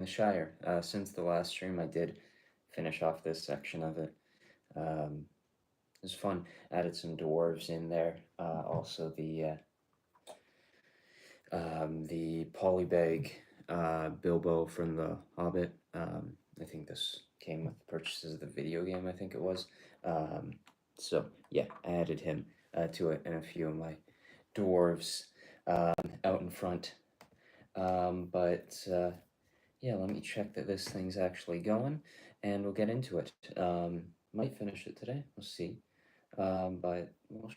the Shire. Since the last stream, I did finish off this section of it. It was fun. Added some dwarves in there. Also the polybag Bilbo from the Hobbit. I think this came with the purchases of the video game. I think it was. Um, so yeah, I added him to it, and a few of my dwarves out in front. But yeah, let me check that this thing's actually going, and we'll get into it. Might finish it today. We'll see. But we'll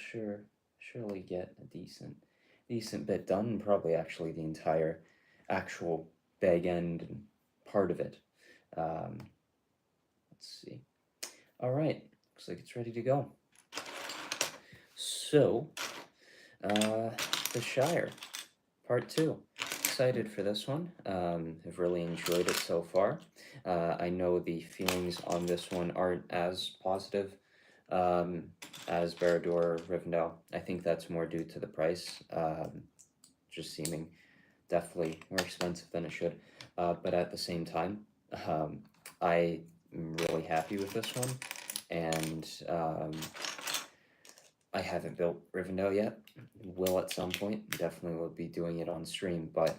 surely get a decent bit done. Probably actually the entire actual bag end and part of it. Um, let's see. All right, looks like it's ready to go. So, the Shire, part 2. Excited for this one. I've really enjoyed it so far. I know the feelings on this one aren't as positive as Barad or Rivendell. I think that's more due to the price, just seeming definitely more expensive than it should. But at the same time, I am really happy with this one, and I haven't built Rivendell yet. Will at some point. Definitely will be doing it on stream, but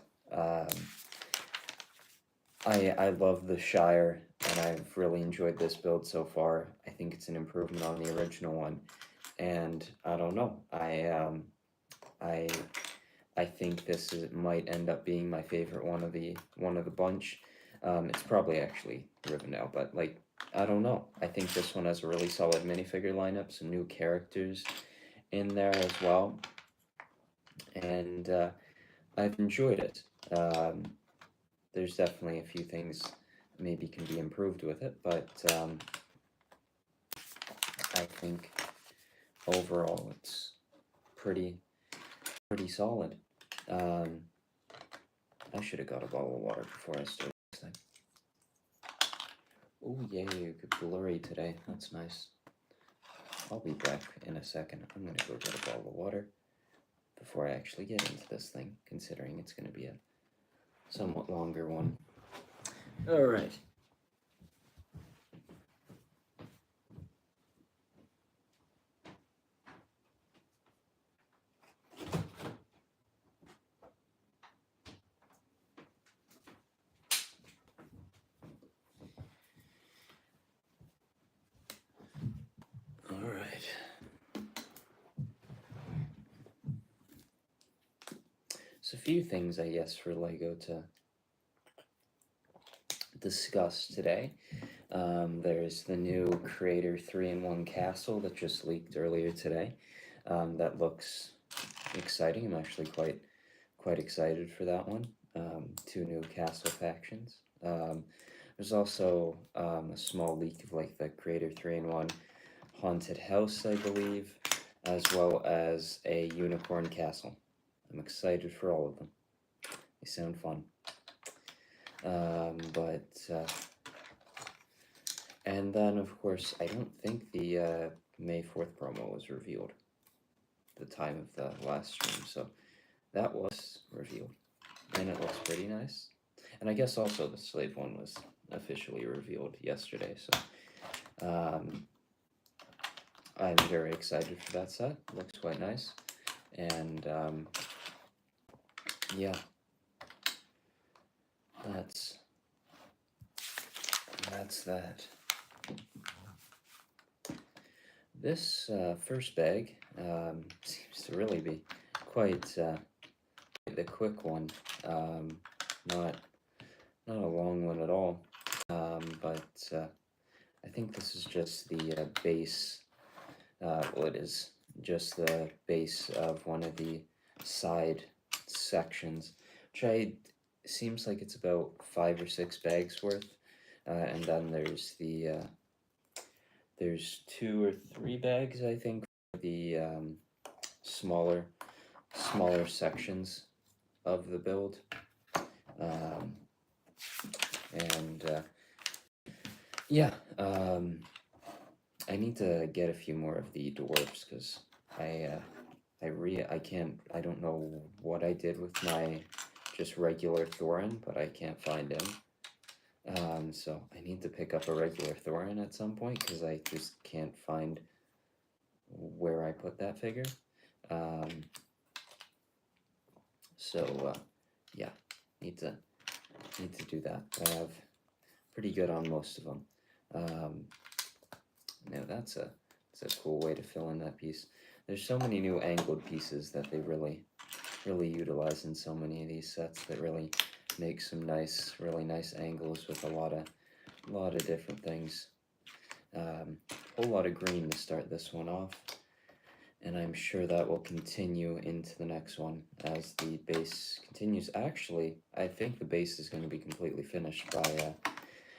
I love the Shire, and I've really enjoyed this build so far. I think it's an improvement on the original one, and I don't know. I think might end up being my favorite one of the bunch. It's probably actually Rivendell, but like I don't know. I think this one has a really solid minifigure lineup, some new characters in there as well, and I've enjoyed it. There's definitely a few things maybe can be improved with it, but I think overall it's pretty solid. I should have got a bottle of water before I started this thing. Oh yay, good blurry today. That's nice. I'll be back in a second. I'm gonna go get a bottle of water before I actually get into this thing, considering it's gonna be a somewhat longer one. Alright. Alright. So a few things, I guess, for LEGO to discuss today. There's the new Creator 3-in-1 castle that just leaked earlier today. That looks exciting. I'm actually quite excited for that one. 2 new castle factions. There's also a small leak of like the Creator 3-in-1 haunted house, I believe, as well as a unicorn castle. I'm excited for all of them. They sound fun. And then of course, I don't think the May 4th promo was revealed at the time of the last stream, so that was revealed, and it looks pretty nice. And I guess also the Slave one was officially revealed yesterday, so I'm very excited for that set. It looks quite nice, and yeah, that's that. This first bag seems to really be quite the quick one. Not a long one at all. But I think this is just the base. Well, it is just the base of one of the side sections, which seems like it's about 5 or 6 bags worth. And then there's there's 2 or 3 bags, I think, for the smaller sections of the build. Yeah, I need to get a few more of the dwarves because I don't know what I did with my just regular Thorin, but I can't find him. so I need to pick up a regular Thorin at some point because I just can't find where I put that figure. Yeah, need to do that. I have pretty good on most of them. Now that's a cool way to fill in that piece. There's so many new angled pieces that they really utilize in so many of these sets that really make some really nice angles with a lot of different things. Whole lot of green to start this one off, and I'm sure that will continue into the next one as the base continues. Actually, I think the base is going to be completely finished by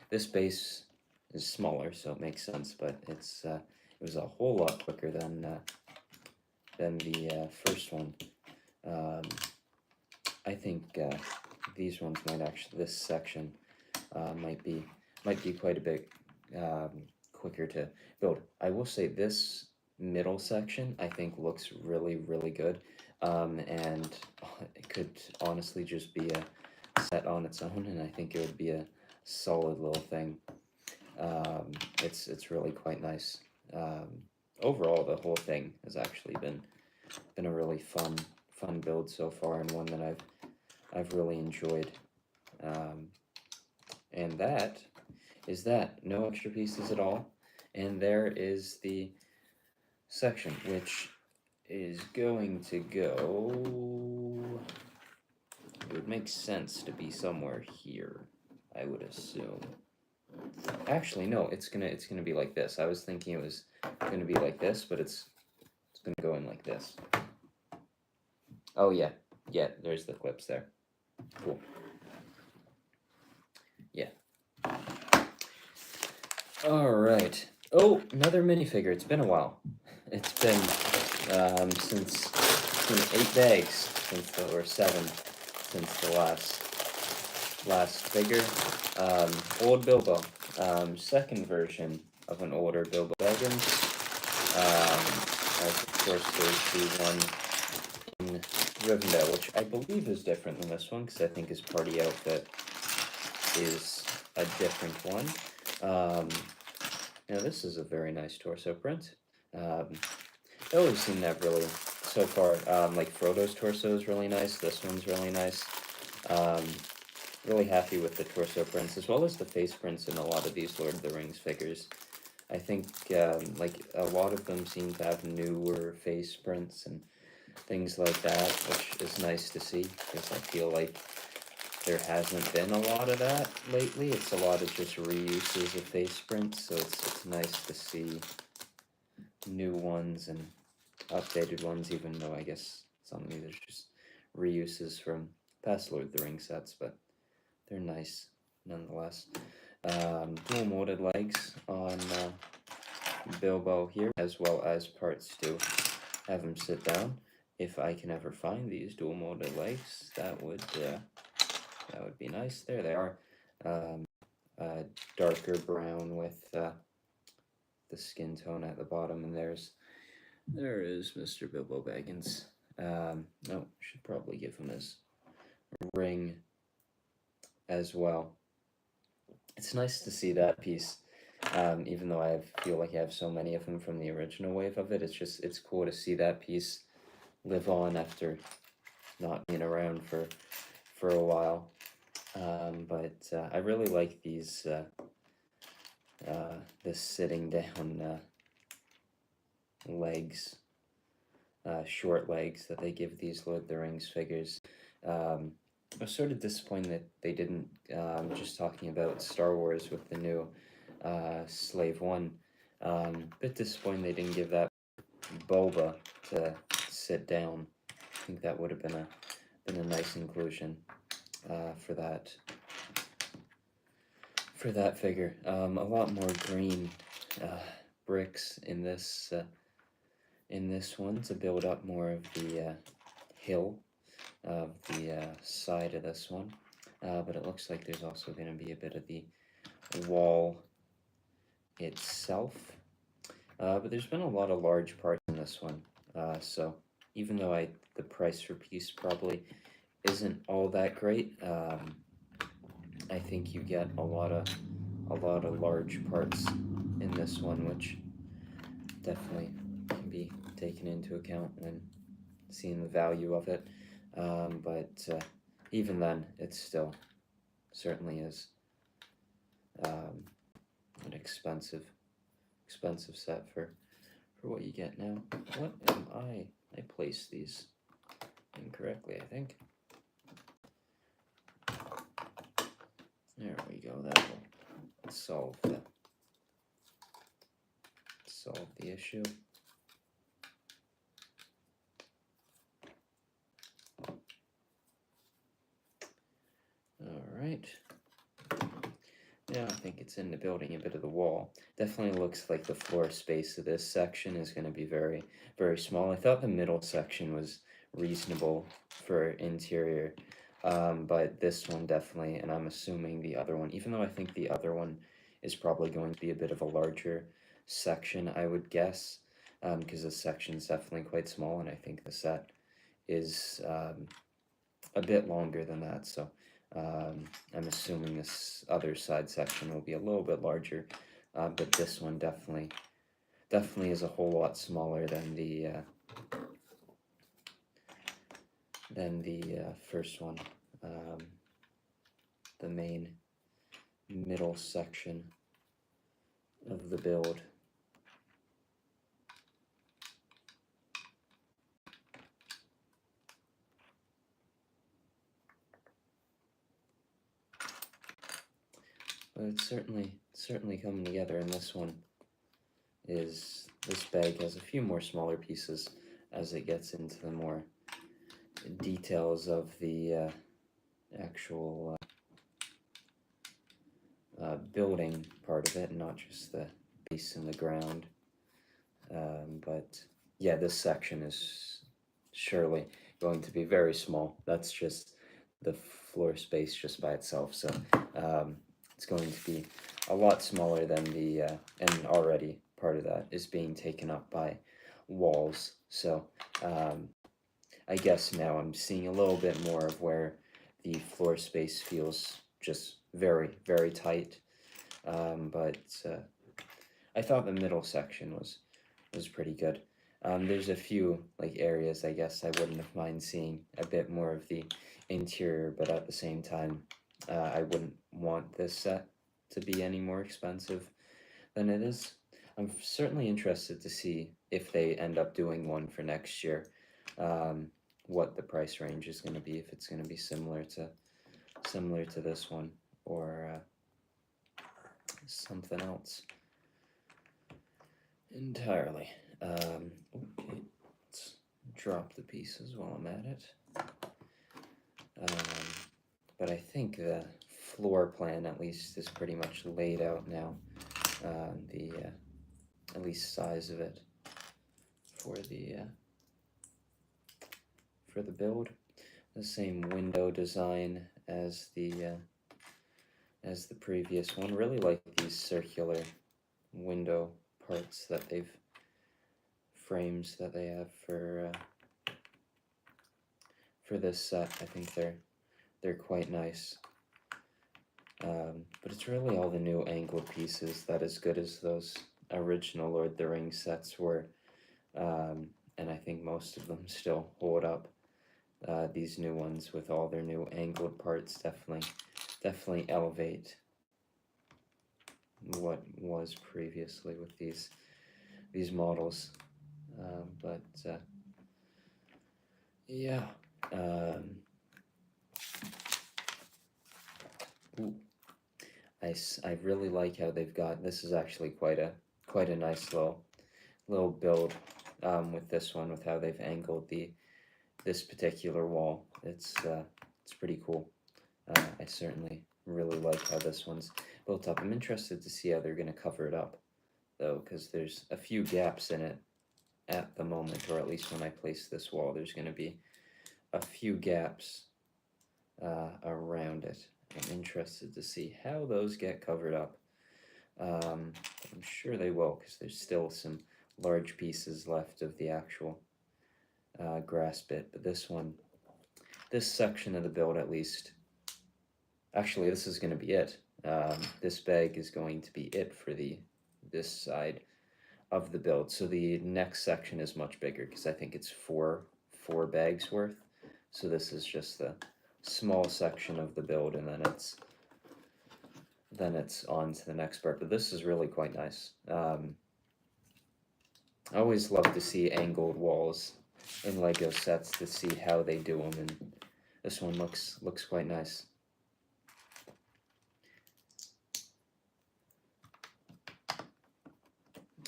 this base is smaller, so it makes sense, but it was a whole lot quicker than the first one. I think these ones this section might be quite a bit quicker to build. I will say this middle section I think looks really good, and it could honestly just be a set on its own, and I think it would be a solid little thing. It's really quite nice. Overall, the whole thing has actually been a really fun build so far, and one that I've really enjoyed. And that is that. No extra pieces at all. And there is the section, which is going to go... It would make sense to be somewhere here, I would assume. Actually, no, it's gonna be like this. I was thinking it was gonna be like this, but it's gonna go in like this. Oh yeah, there's the clips there. Cool. Yeah. Alright. Oh, another minifigure. It's been a while. It's been since 8 bags or 7 since the last figure. Old Bilbo. Second version of an older Bilbo Baggins. As of course there's the one in Rivendell, which I believe is different than this one, because I think his party outfit is a different one. Now this is a very nice torso print. I always seem to have really, so far, like Frodo's torso is really nice, this one's really nice. Really happy with the torso prints, as well as the face prints in a lot of these Lord of the Rings figures. I think, like, a lot of them seem to have newer face prints and things like that, which is nice to see, because I feel like there hasn't been a lot of that lately. It's a lot of just reuses of face prints, so it's nice to see new ones and updated ones, even though I guess some of these are just reuses from past Lord of the Rings sets, but they're nice nonetheless. Dual molded legs on Bilbo here, as well as parts to have him sit down. If I can ever find these dual molded legs, that would be nice. There they are. Darker brown with the skin tone at the bottom, and there is Mr. Bilbo Baggins. No, should probably give him his ring as well. It's nice to see that piece, even though I feel like I have so many of them from the original wave of it. It's cool to see that piece live on after not being around for a while. But I really like these this sitting down legs, short legs that they give these Lord of the Rings figures. I was sort of disappointed that they didn't, just talking about Star Wars with the new Slave One, bit disappointed they didn't give that Boba to sit down. I think that would have been a nice inclusion for that figure. A lot more green bricks in this one to build up more of the hill of the side of this one, but it looks like there's also going to be a bit of the wall itself, but there's been a lot of large parts in this one, so even though the price per piece probably isn't all that great, I think you get a lot of a lot of large parts in this one, which definitely can be taken into account when seeing the value of it. But even then, it still certainly is an expensive set for what you get now. What am I? I placed these incorrectly, I think. There we go. That will solve the issue. All right. Now I think it's into building a bit of the wall. Definitely looks like the floor space of this section is going to be very, very small. I thought the middle section was reasonable for interior, but this one definitely, and I'm assuming the other one, even though I think the other one is probably going to be a bit of a larger section, I would guess, because this section is definitely quite small, and I think the set is a bit longer than that, so I'm assuming this other side section will be a little bit larger, but this one definitely is a whole lot smaller than the first one, the main middle section of the build. But it's certainly coming together, and this bag has a few more smaller pieces as it gets into the more details of the actual building part of it, not just the base and the ground. But yeah, this section is surely going to be very small. That's just the floor space just by itself, so it's going to be a lot smaller than the and already part of that is being taken up by walls. So I guess now I'm seeing a little bit more of where the floor space feels just very, very tight. But I thought the middle section was pretty good. There's a few like areas I guess I wouldn't have mind seeing a bit more of the interior, but at the same time, I wouldn't want this set to be any more expensive than it is. I'm certainly interested to see if they end up doing one for next year, what the price range is going to be, if it's going to be similar to this one or something else entirely. Okay, let's drop the pieces while I'm at it. But I think the floor plan at least is pretty much laid out now. The at least size of it for the build. The same window design as the previous one. Really like these circular window parts that frames that they have for this set. I think they're quite nice. But it's really all the new angled pieces that as good as those original Lord of the Rings sets were, and I think most of them still hold up. These new ones with all their new angled parts definitely elevate what was previously with these models. But yeah. Ooh. I really like how they've got, this is actually quite a nice little build with this one, with how they've angled this particular wall. It's pretty cool. I certainly really like how this one's built up. I'm interested to see how they're going to cover it up, though, because there's a few gaps in it at the moment, or at least when I place this wall, there's going to be a few gaps around it. I'm interested to see how those get covered up. I'm sure they will, because there's still some large pieces left of the actual grass bit, but this section of the build at least, actually this is going to be it. This bag is going to be it for this side of the build. So the next section is much bigger because I think it's four bags worth. So this is just the small section of the build, and then it's on to the next part. But this is really quite nice. I always love to see angled walls in Lego sets to see how they do them, and this one looks quite nice.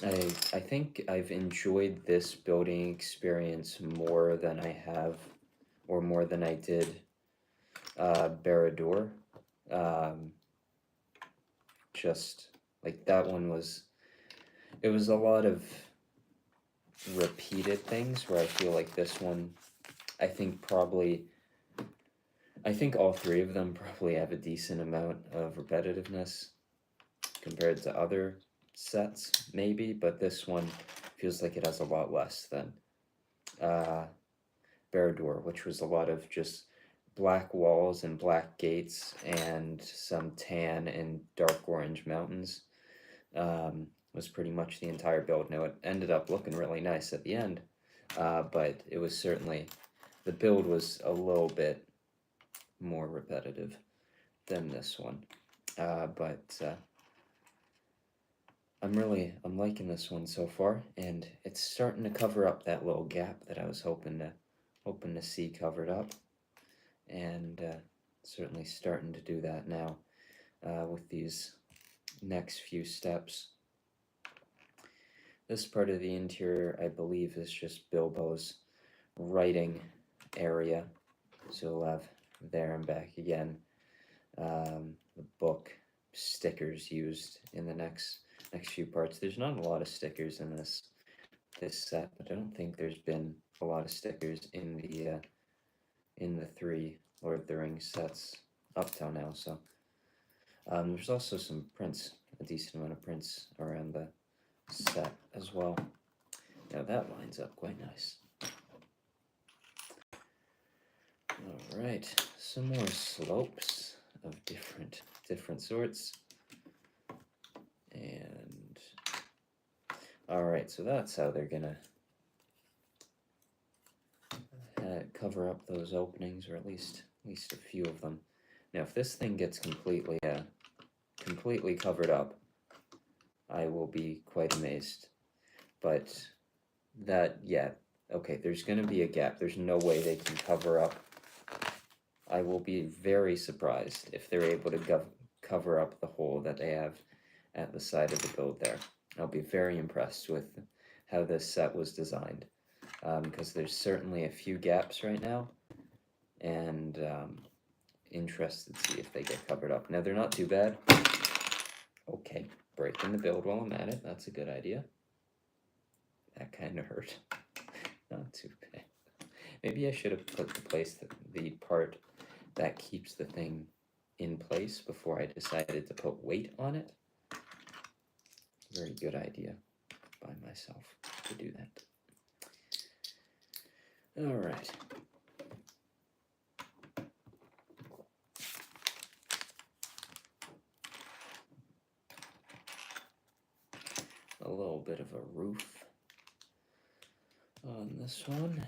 I think I've enjoyed this building experience more than I have, or more than I did Barrador. Just like that one was, it was a lot of repeated things, where I feel like this one, I think all three of them probably have a decent amount of repetitiveness compared to other sets, maybe, but this one feels like it has a lot less than Barrador, which was a lot of just black walls and black gates and some tan and dark orange mountains. Was pretty much the entire build. Now, it ended up looking really nice at the end, but it was certainly, the build was a little bit more repetitive than this one. But I'm liking this one so far, and it's starting to cover up that little gap that I was hoping to see covered up, and certainly starting to do that now with these next few steps. This part of the interior, I believe, is just Bilbo's writing area. So we'll have there and back again. The book stickers used in the next few parts. There's not a lot of stickers in this set, but I don't think there's been a lot of stickers in the 3 Lord of the Rings sets up till now. So there's also some prints, a decent amount of prints around the set as well. Now that lines up quite nice. All right, some more slopes of different sorts. And all right, so that's how they're gonna cover up those openings, or at least a few of them. Now, if this thing gets completely covered up, I will be quite amazed. But that, yeah, okay, there's going to be a gap. There's no way they can cover up. I will be very surprised if they're able to cover up the hole that they have at the side of the build there. I'll be very impressed with how this set was designed, because there's certainly a few gaps right now, and interested to see if they get covered up. Now, they're not too bad. Okay, breaking the build while I'm at it, that's a good idea. That kind of hurt. Not too bad. Maybe I should have put the part that keeps the thing in place before I decided to put weight on it. Very good idea by myself to do that. All right. A little bit of a roof on this one.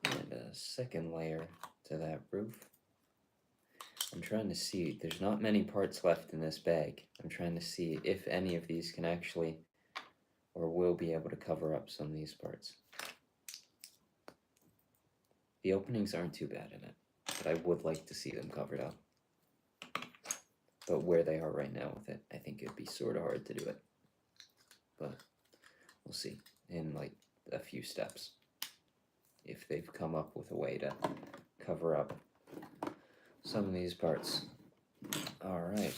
And a second layer to that roof. I'm trying to see, there's not many parts left in this bag. I'm trying to see if any of these can actually, or will be able to cover up some of these parts. The openings aren't too bad in it, but I would like to see them covered up. But where they are right now with it, I think it'd be sort of hard to do it. But we'll see in like a few steps if they've come up with a way to cover up some of these parts. All right.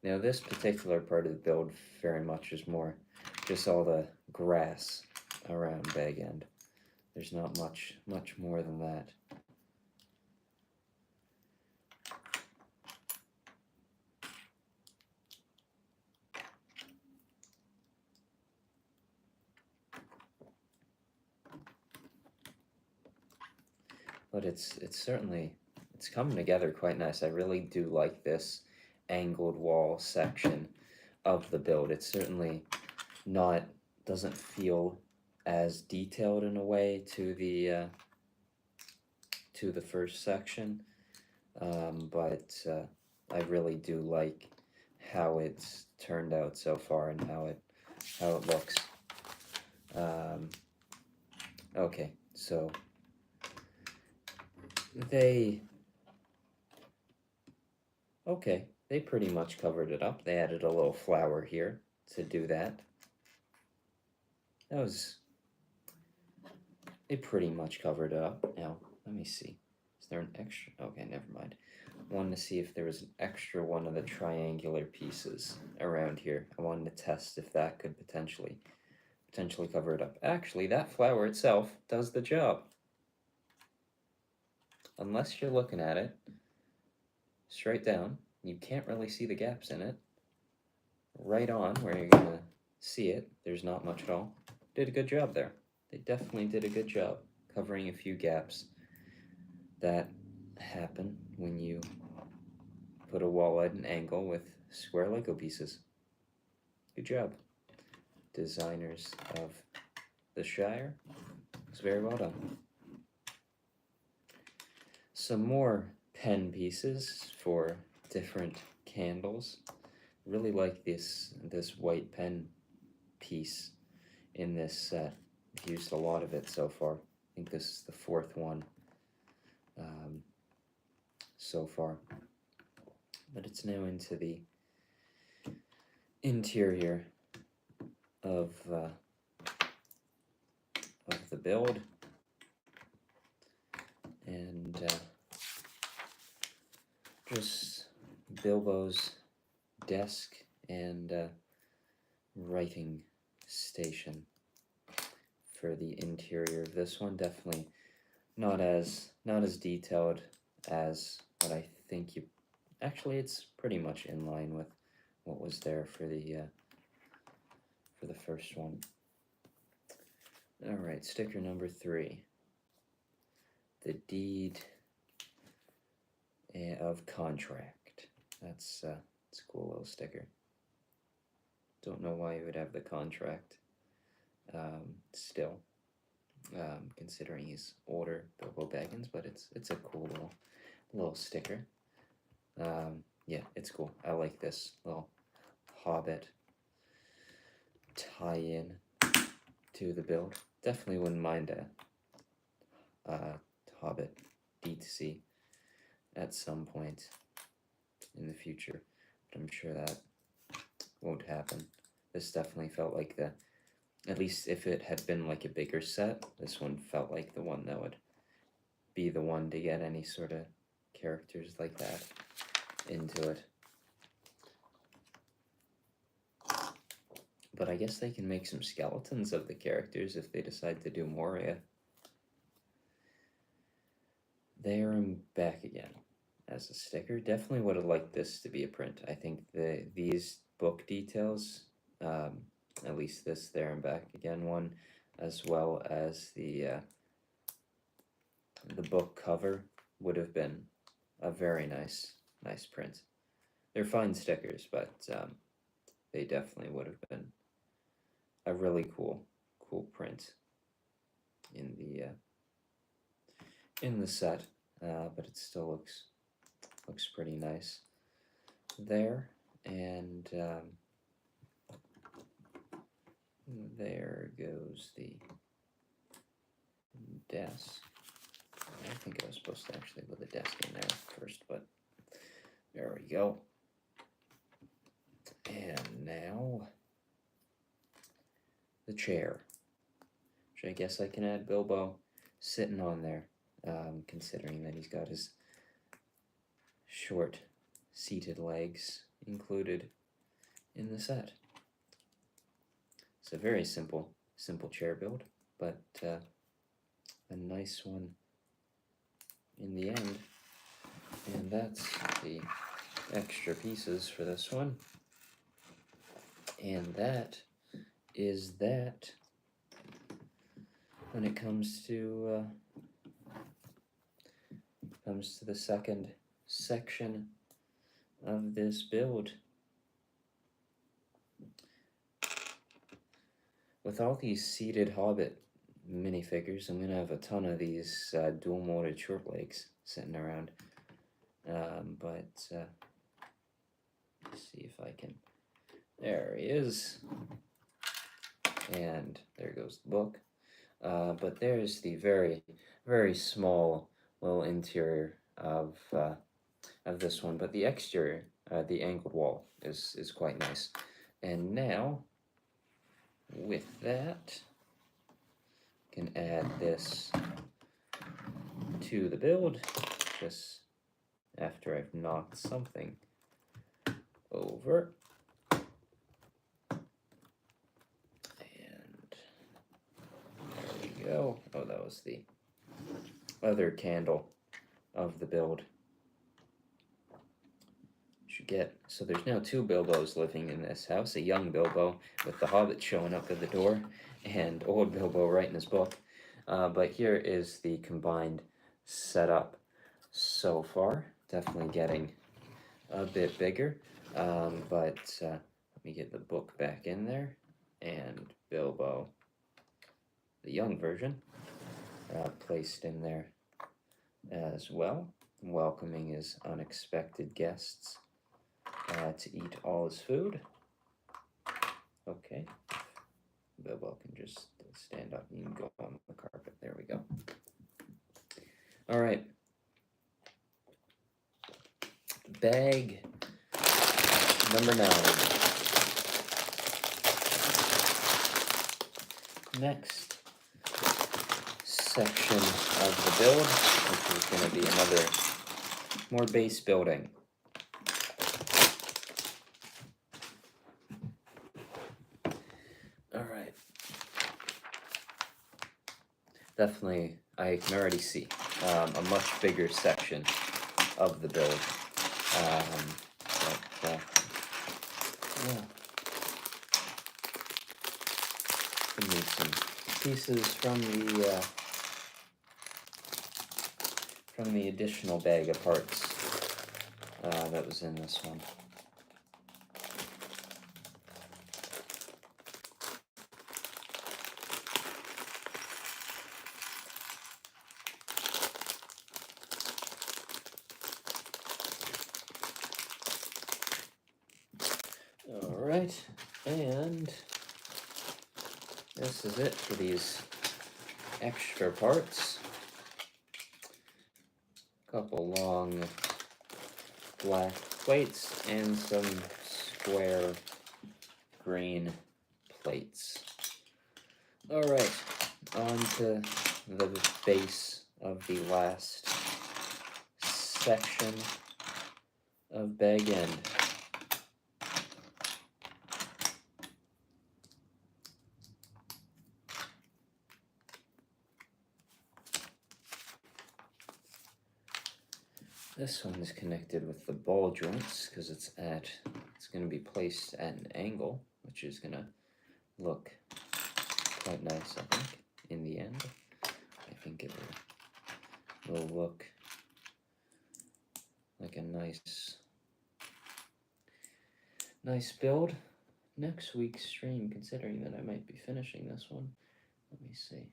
Now this particular part of the build very much is more just all the grass around Bag End. There's not much more than that. but it's certainly, it's coming together quite nice. I really do like this angled wall section of the build. It's certainly not, doesn't feel as detailed in a way to the first section, but I really do like how it's turned out so far and how it looks. Okay, so they they pretty much covered it up. They added a little flower here to do that. They pretty much covered it up. Now, let me see. Is there an extra? Okay, never mind. Wanted to see if there was an extra one of the triangular pieces around here. I wanted to test if that could potentially cover it up. Actually, that flower itself does the job. Unless you're looking at it straight down, you can't really see the gaps in it. Right on where you're gonna see it, there's not much at all. Did a good job there. They definitely did a good job covering a few gaps that happen when you put a wall at an angle with square Lego pieces. Good job, designers of the Shire. It's very well done. Some more pen pieces for different candles. Really like this white pen piece in this set. I've used a lot of it so far. I think this is the fourth one so far. But it's now into the interior of the build, and just Bilbo's desk and writing station for the interior of this one. Definitely not as detailed as what I think you. Actually, it's pretty much in line with what was there for the first one. All right, sticker number 3. The deed of contract. That's a cool little sticker. Don't know why you would have the contract still, considering he's older, Bilbo Baggins, but it's a cool little sticker. Yeah, it's cool. I like this little Hobbit tie-in to the build. Definitely wouldn't mind a Hobbit D2C at some point in the future, but I'm sure that won't happen. This definitely felt like at least if it had been like a bigger set, this one felt like the one that would be the one to get any sort of characters like that into it. But I guess they can make some skeletons of the characters if they decide to do Moria. There I'm back again as a sticker. Definitely would have liked this to be a print. I think these book details, at least this there and back again one, as well as the book cover would have been a very nice print. They're fine stickers, but they definitely would have been a really cool print in the set, but it still looks pretty nice there. And there goes the desk. I think I was supposed to actually put the desk in there first, but there we go. And now the chair, which I guess I can add Bilbo sitting on there, considering that he's got his short seated legs included in the set. It's a very simple chair build, but a nice one in the end. And that's the extra pieces for this one. And that is that when it comes to comes to the second section of this build. With all these seated Hobbit minifigures, I'm going to have a ton of these dual-molded short legs sitting around. Let's see if I can... There he is. And there goes the book. But there's the very, very small little interior of this one. But the exterior, the angled wall, is quite nice. And now, with that, can add this to the build, just after I've knocked something over. And there we go. Oh, that was the other candle of the build. So there's now 2 Bilbos living in this house, a young Bilbo with the Hobbit showing up at the door, and old Bilbo writing his book. But here is the combined setup so far. Definitely getting a bit bigger, but let me get the book back in there, and Bilbo, the young version, placed in there as well, welcoming his unexpected guests to eat all his food. Okay, Bilbo can just stand up and you can go on the carpet. There we go. All right. Bag number 9. Next section of the build, which is going to be another more base building. Alright. Definitely, I can already see a much bigger section of the build. Yeah. We need some pieces from the additional bag of parts that was in this one. Alright, and this is it for these extra parts. Couple long black plates and some square green plates. Alright, on to the base of the last section of bag end. This one is connected with the ball joints because it's going to be placed at an angle, which is going to look quite nice, I think, in the end. I think it will look like a nice build. Next week's stream, considering that I might be finishing this one. Let me see.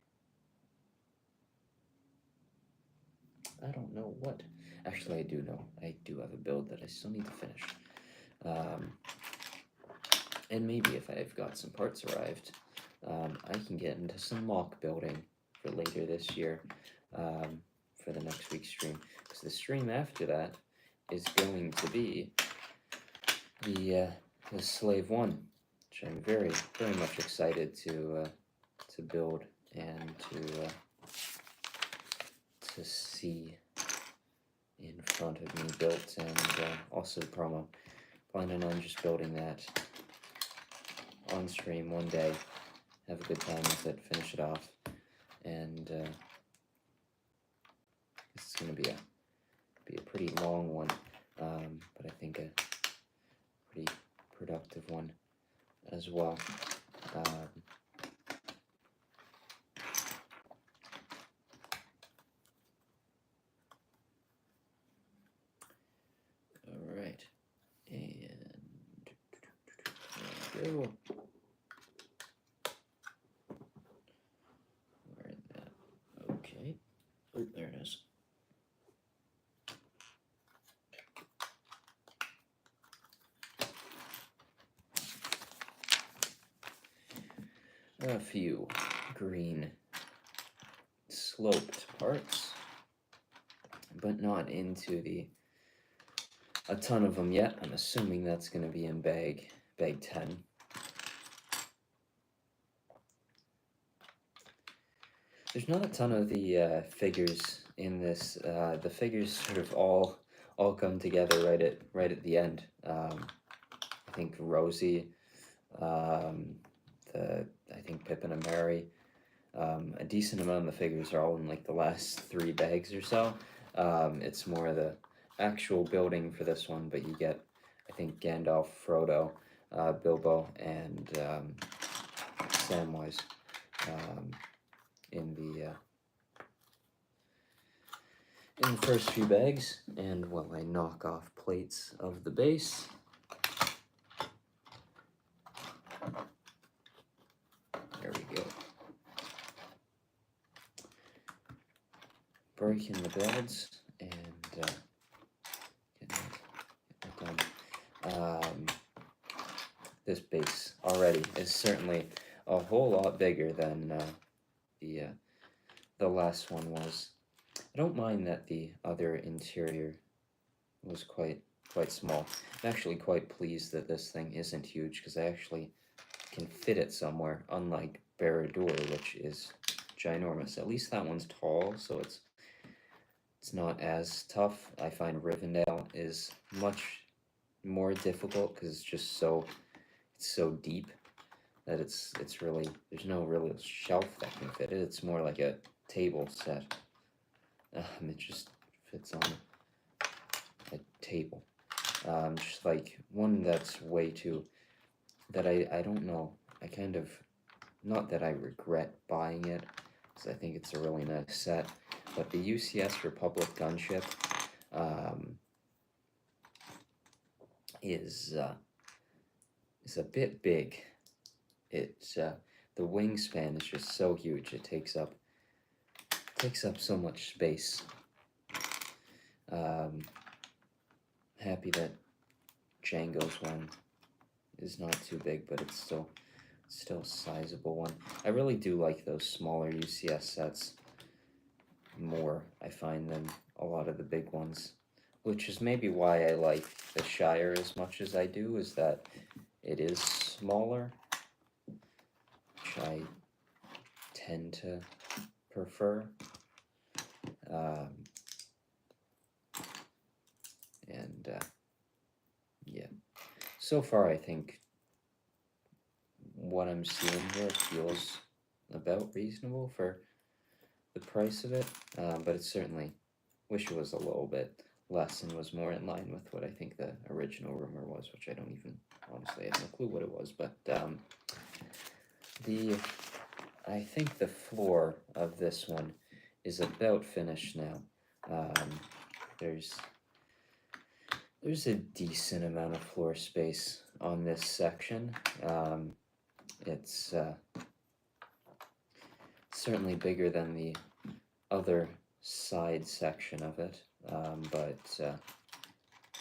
I don't know what. Actually, I do know. I do have a build that I still need to finish. And maybe if I've got some parts arrived, I can get into some mock building for later this year, for the next week's stream. Because the stream after that is going to be the Slave 1, which I'm very, very much excited to build and to see in front of me built, and also the promo. Planning on just building that on stream one day, have a good time with it, finish it off, and it's going to be a pretty long one, but I think a pretty productive one as well. go? Where is that? Okay. Oh, there it is. A few green sloped parts, but not into a ton of them yet. I'm assuming that's going to be in bag 10. There's not a ton of the figures in this. The figures sort of all come together right at the end. I think Rosie, I think Pippin and Mary. A decent amount of the figures are all in like the last 3 bags or so. It's more of the actual building for this one, but you get, I think, Gandalf, Frodo, Bilbo, and Samwise in the first few bags. And while I knock off plates of the base, there we go. Breaking the builds and getting that done. This base already is certainly a whole lot bigger than the last one was. I don't mind that the other interior was quite small. I'm actually quite pleased that this thing isn't huge, because I actually can fit it somewhere, unlike Barad-dûr, which is ginormous. At least that one's tall, so it's not as tough. I find Rivendell is much more difficult because it's just so deep that it's really, there's no real shelf that can fit it. It's more like a table set. It just fits on a table. Just like one that's way too, that I don't know, I kind of, not that I regret buying it, because I think it's a really nice set, but the UCS Republic gunship is a bit big. It's the wingspan is just so huge. It takes up so much space. Happy that Django's one is not too big, but it's still a sizable one. I really do like those smaller UCS sets more, I find, than a lot of the big ones, which is maybe why I like the Shire as much as I do, is that it is smaller, which I tend to prefer. Yeah, so far I think what I'm seeing here feels about reasonable for the price of it, but it's certainly, wish it was a little bit less and was more in line with what I think the original rumor was, which I don't even, honestly, I have no clue what it was, but I think the floor of this one is about finished now. There's a decent amount of floor space on this section. It's certainly bigger than the other side section of it, but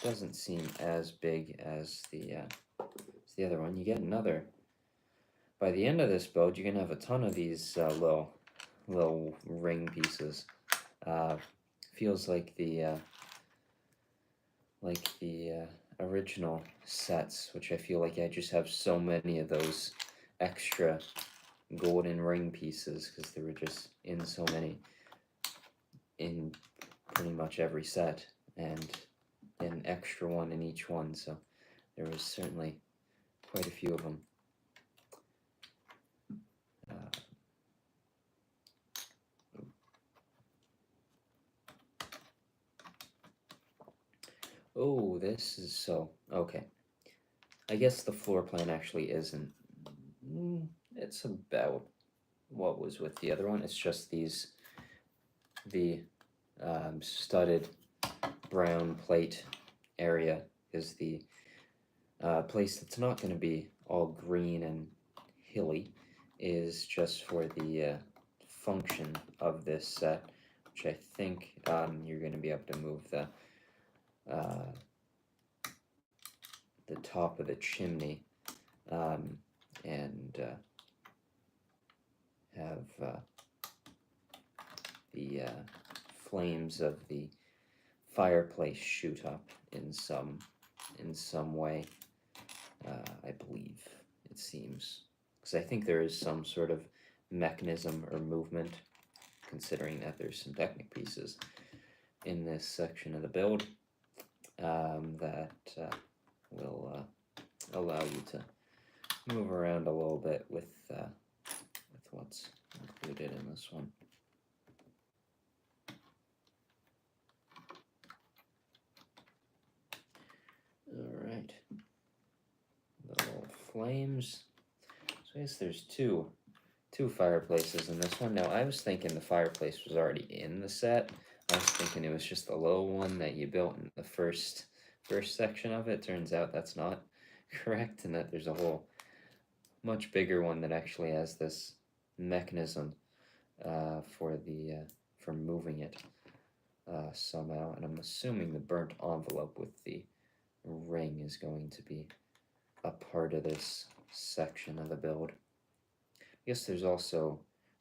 doesn't seem as big as the other one. You get another, by the end of this build, you're gonna have a ton of these little ring pieces. Feels like the original sets, which I feel like I just have so many of those extra golden ring pieces because they were just in so many, in pretty much every set, and an extra one in each one, so there was certainly quite a few of them. Oh, this is so, okay. I guess the floor plan actually isn't, it's about what was with the other one. It's just the studded brown plate area is the place that's not going to be all green and hilly is just for the function of this set, which I think you're going to be able to move uh, the top of the chimney and have the flames of the fireplace shoot up in some way. I believe it seems, because I think there is some sort of mechanism or movement, considering that there's some Technic pieces in this section of the build that will allow you to move around a little bit with what's included in this one. All right, little flames. So I guess there's two fireplaces in this one. Now I was thinking the fireplace was already in the set. I was thinking it was just the low one that you built in the first section of it. Turns out that's not correct, and that there's a whole much bigger one that actually has this mechanism for moving it somehow. And I'm assuming the burnt envelope with the ring is going to be a part of this section of the build. I guess there's a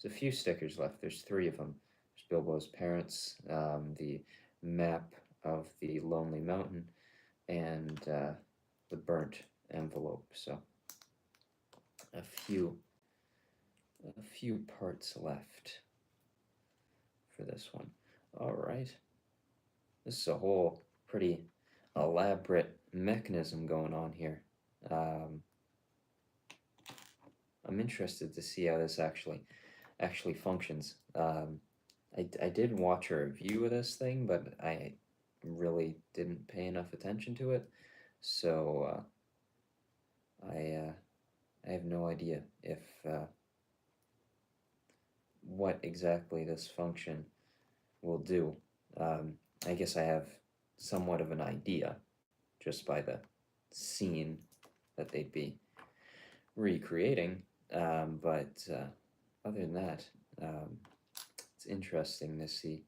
few stickers left. There's 3 of them. There's Bilbo's parents, the map of the Lonely Mountain, and the burnt envelope. So a few parts left for this one. All right, this is a whole pretty elaborate mechanism going on here. I'm interested to see how this actually functions. I did watch a review of this thing, but I really didn't pay enough attention to it, so I have no idea if what exactly this function will do. I guess I have somewhat of an idea just by the scene that they'd be recreating, but other than that, it's interesting to see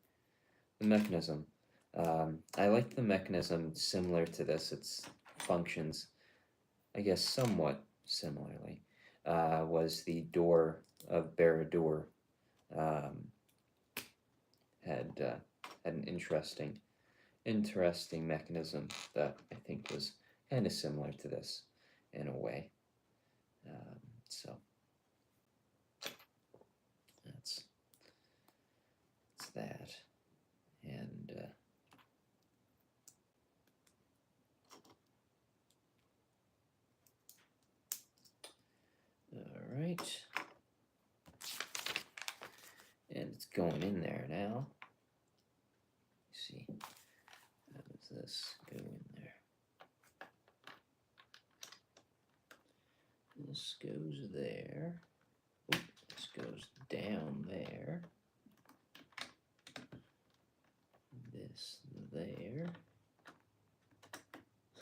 the mechanism. I like the mechanism similar to this. Its functions, I guess, somewhat similarly. Was the door of Barad-dûr had an interesting mechanism that I think was kind of similar to this in a way. So that's that, and all right, and it's going in there now. Let's see, how does this go in there? This goes there. Oop, this goes down there. This there.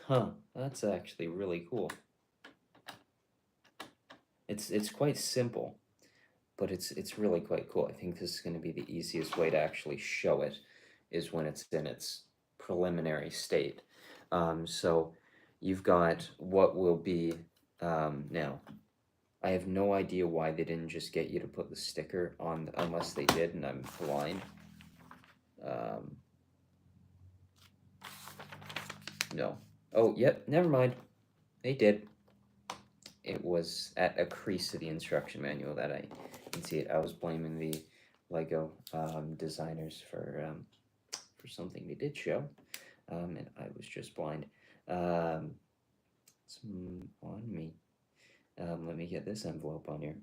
Huh, that's actually really cool. It's quite simple, but it's really quite cool. I think this is going to be the easiest way to actually show it, is when it's in its preliminary state. So you've got what will be now. I have no idea why they didn't just get you to put the sticker on, unless they did, and I'm blind. No. Oh, yep, never mind. They did. It was at a crease of the instruction manual that I can see it. I was blaming the Lego designers for something they did show, and I was just blind. It's on me. Let me get this envelope on here.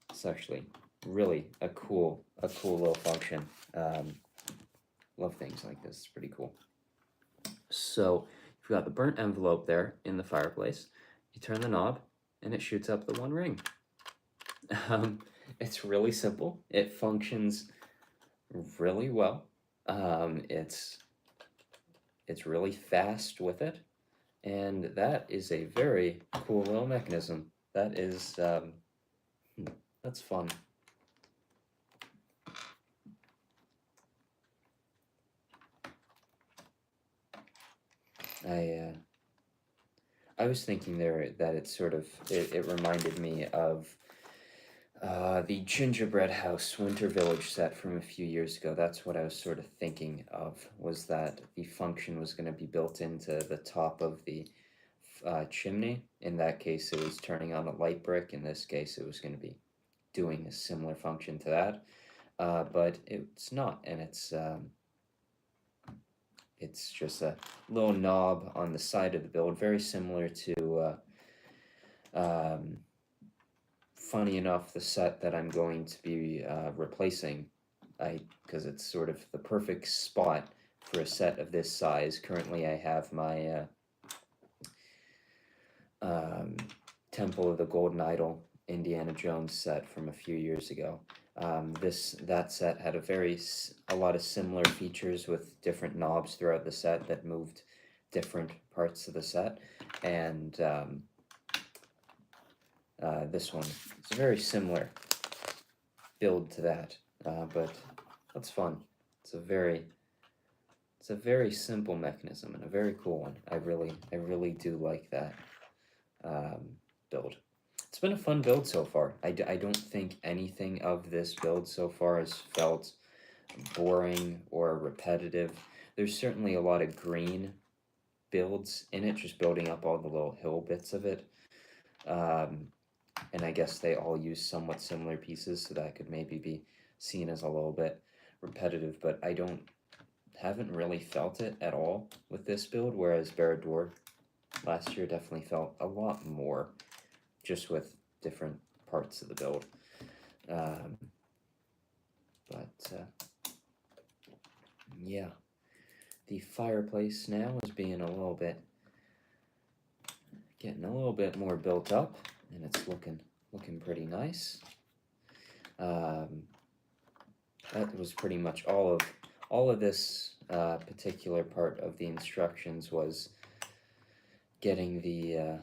It's actually really a cool little function. Love things like this. It's pretty cool. So you've got the burnt envelope there in the fireplace. You turn the knob, and it shoots up the one ring. It's really simple. It functions really well. It's really fast with it. And that is a very cool little mechanism. That is, that's fun. I was thinking there that it reminded me of the Gingerbread House Winter Village set from a few years ago. That's what I was sort of thinking of, was that the function was going to be built into the top of the chimney. In that case, it was turning on a light brick. In this case, it was going to be doing a similar function to that. But it's not, and it's just a little knob on the side of the build, very similar to, funny enough, the set that I'm going to be replacing, because it's sort of the perfect spot for a set of this size. Currently, I have my Temple of the Golden Idol Indiana Jones set from a few years ago. That set had a lot of similar features with different knobs throughout the set that moved different parts of the set, and this one is a very similar build to that, but that's fun. It's a very simple mechanism and a very cool one. I really do like that build. It's been a fun build so far. I don't think anything of this build so far has felt boring or repetitive. There's certainly a lot of green builds in it, just building up all the little hill bits of it. And I guess they all use somewhat similar pieces, so that could maybe be seen as a little bit repetitive, but haven't really felt it at all with this build, whereas Barad-dûr last year definitely felt a lot more, just with different parts of the build. Yeah, the fireplace now is being getting a little bit more built up, and it's looking pretty nice. That was pretty much all of this particular part of the instructions, was getting the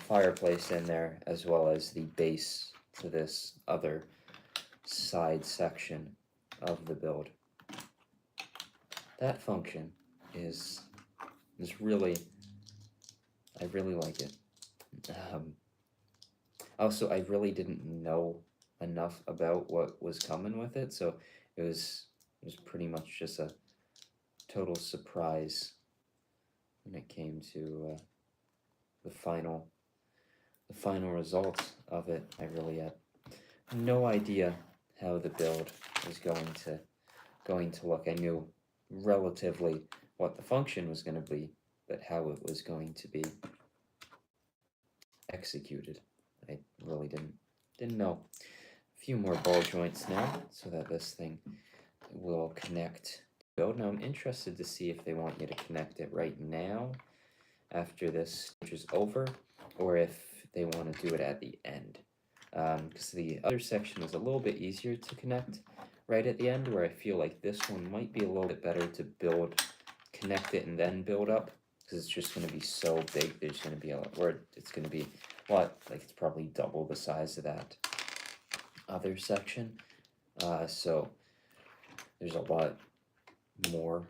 fireplace in there, as well as the base to this other side section of the build. That function is really, I really like it. Also, I really didn't know enough about what was coming with it, so it was pretty much just a total surprise when it came to the final result of it. I really had no idea how the build was going to look. I knew relatively what the function was going to be, but how it was going to be executed, I really didn't know. A few more ball joints now, so that this thing will connect to the build. Now I'm interested to see if they want you to connect it right now, after this stage is over, or if they want to do it at the end. Because the other section is a little bit easier to connect right at the end, where I feel like this one might be a little bit better to connect it and then build up, because it's just going to be so big. There's going to be it's going to be like it's probably double the size of that other section. So there's a lot more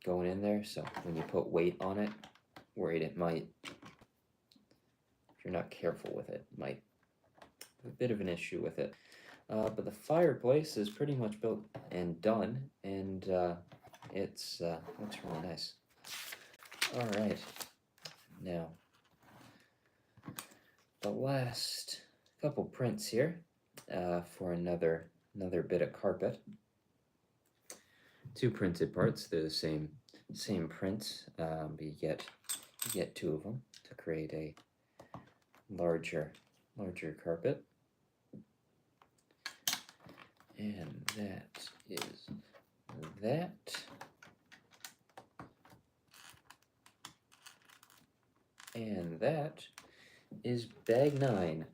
going in there. So when you put weight on it, worried it might, if you're not careful with it, might have a bit of an issue with it. But the fireplace is pretty much built and done, and it's looks really nice. All right, now the last couple prints here for another bit of carpet. Two printed parts. They're the same print, but you get two of them to create a larger carpet. And that is that. And that is bag 9.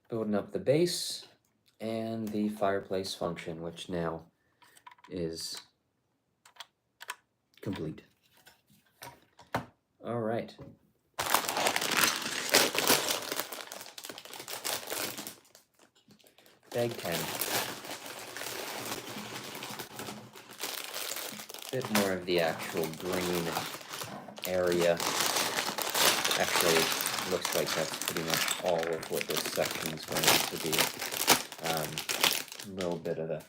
Building up the base and the fireplace function, which now is complete. All right. Bag 10. Bit more of the actual green area. Actually, looks like that's pretty much all of what this section is going to be. A little bit of the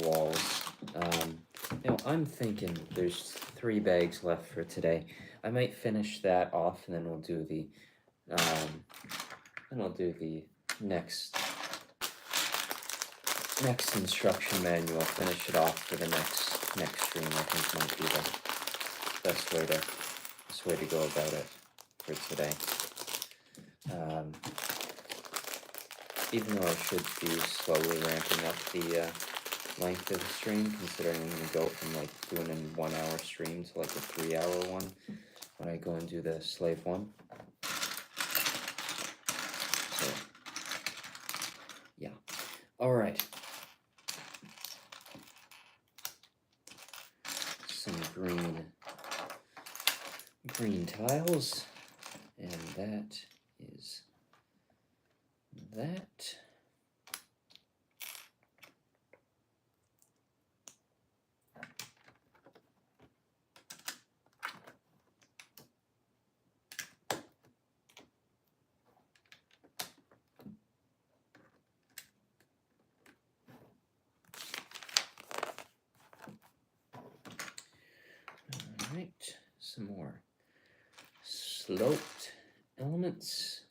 walls. Now I'm thinking there's 3 bags left for today. I might finish that off, and then we'll do the next instruction manual. Finish it off for the next stream. I think might be the best way to go about it for today. Even though I should be slowly ramping up the length of the stream, considering I'm going to go from like doing a 1 hour stream to like a 3 hour one when I go and do the slave one. So, yeah. All right. Some green tiles, and that is that. All right, some more sloped elements.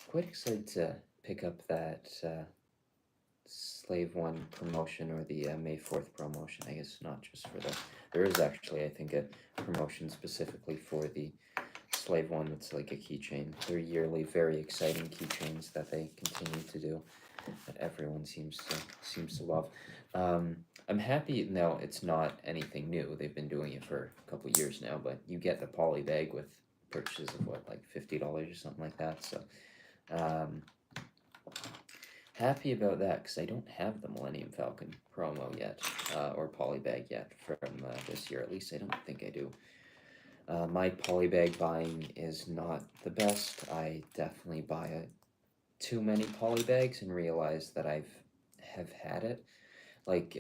Quite excited to pick up that Slave 1 promotion, or the May 4th promotion. I guess not just for there is actually, I think, a promotion specifically for the Slave 1. It's like a keychain. They're yearly, very exciting keychains that they continue to do, that everyone seems to love. I'm happy. No, it's not anything new. They've been doing it for a couple years now, but you get the poly bag with purchases of what, like $50 or something like that. So happy about that, because I don't have the Millennium Falcon promo yet, or polybag yet from this year. At least I don't think I do. My polybag buying is not the best. I definitely buy too many polybags and realize that have had it. Like,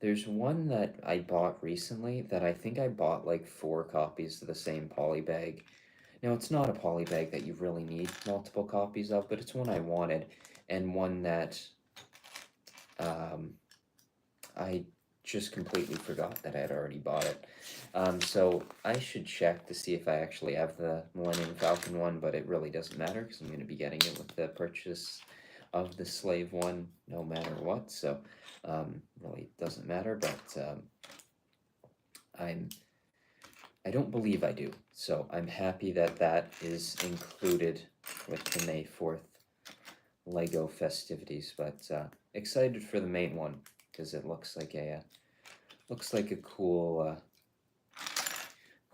there's one that I bought recently that I think I bought like 4 copies of the same polybag. Now, it's not a polybag that you really need multiple copies of, but it's one I wanted, and one that I just completely forgot that I had already bought it. So I should check to see if I actually have the Millennium Falcon one, but it really doesn't matter, because I'm going to be getting it with the purchase of the Slave one no matter what, so really doesn't matter, but I don't believe I do, so I'm happy that that is included with the May 4th LEGO festivities, but excited for the main one, because it looks like a cool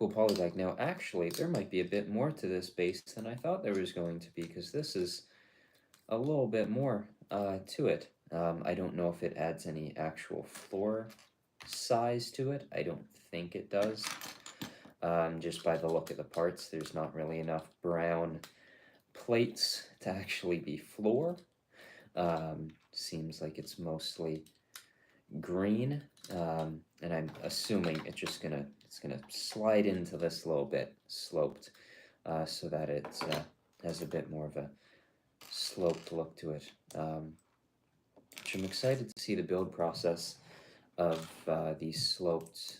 polybag. Now, actually, there might be a bit more to this base than I thought there was going to be, because this is a little bit more to it. I don't know if it adds any actual floor size to it. I don't think it does. Just by the look of the parts, there's not really enough brown plates to actually be floor. Seems like it's mostly green, and I'm assuming it's gonna slide into this little bit sloped, so that it has a bit more of a sloped look to it. Which I'm excited to see the build process of the sloped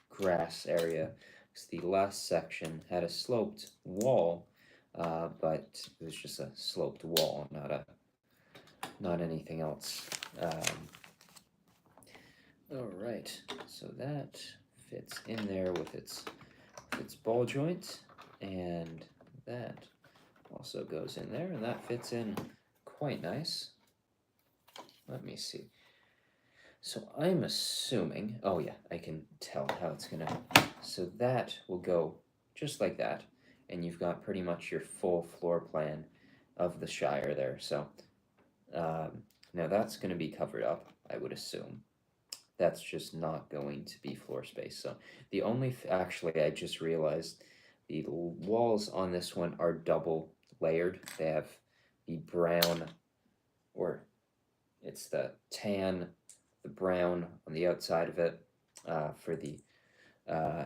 grass area, because the last section had a sloped wall, but it was just a sloped wall, not anything else. All right, so that fits in there with its ball joint, and that also goes in there, and that fits in quite nice. Let me see. So I'm assuming, oh yeah, I can tell how it's gonna, so that will go just like that, and you've got pretty much your full floor plan of the Shire there. So Now that's going to be covered up, I would assume. That's just not going to be floor space. So the only, actually, I just realized the walls on this one are double layered. They have the brown, or it's the tan, the brown on the outside of it for the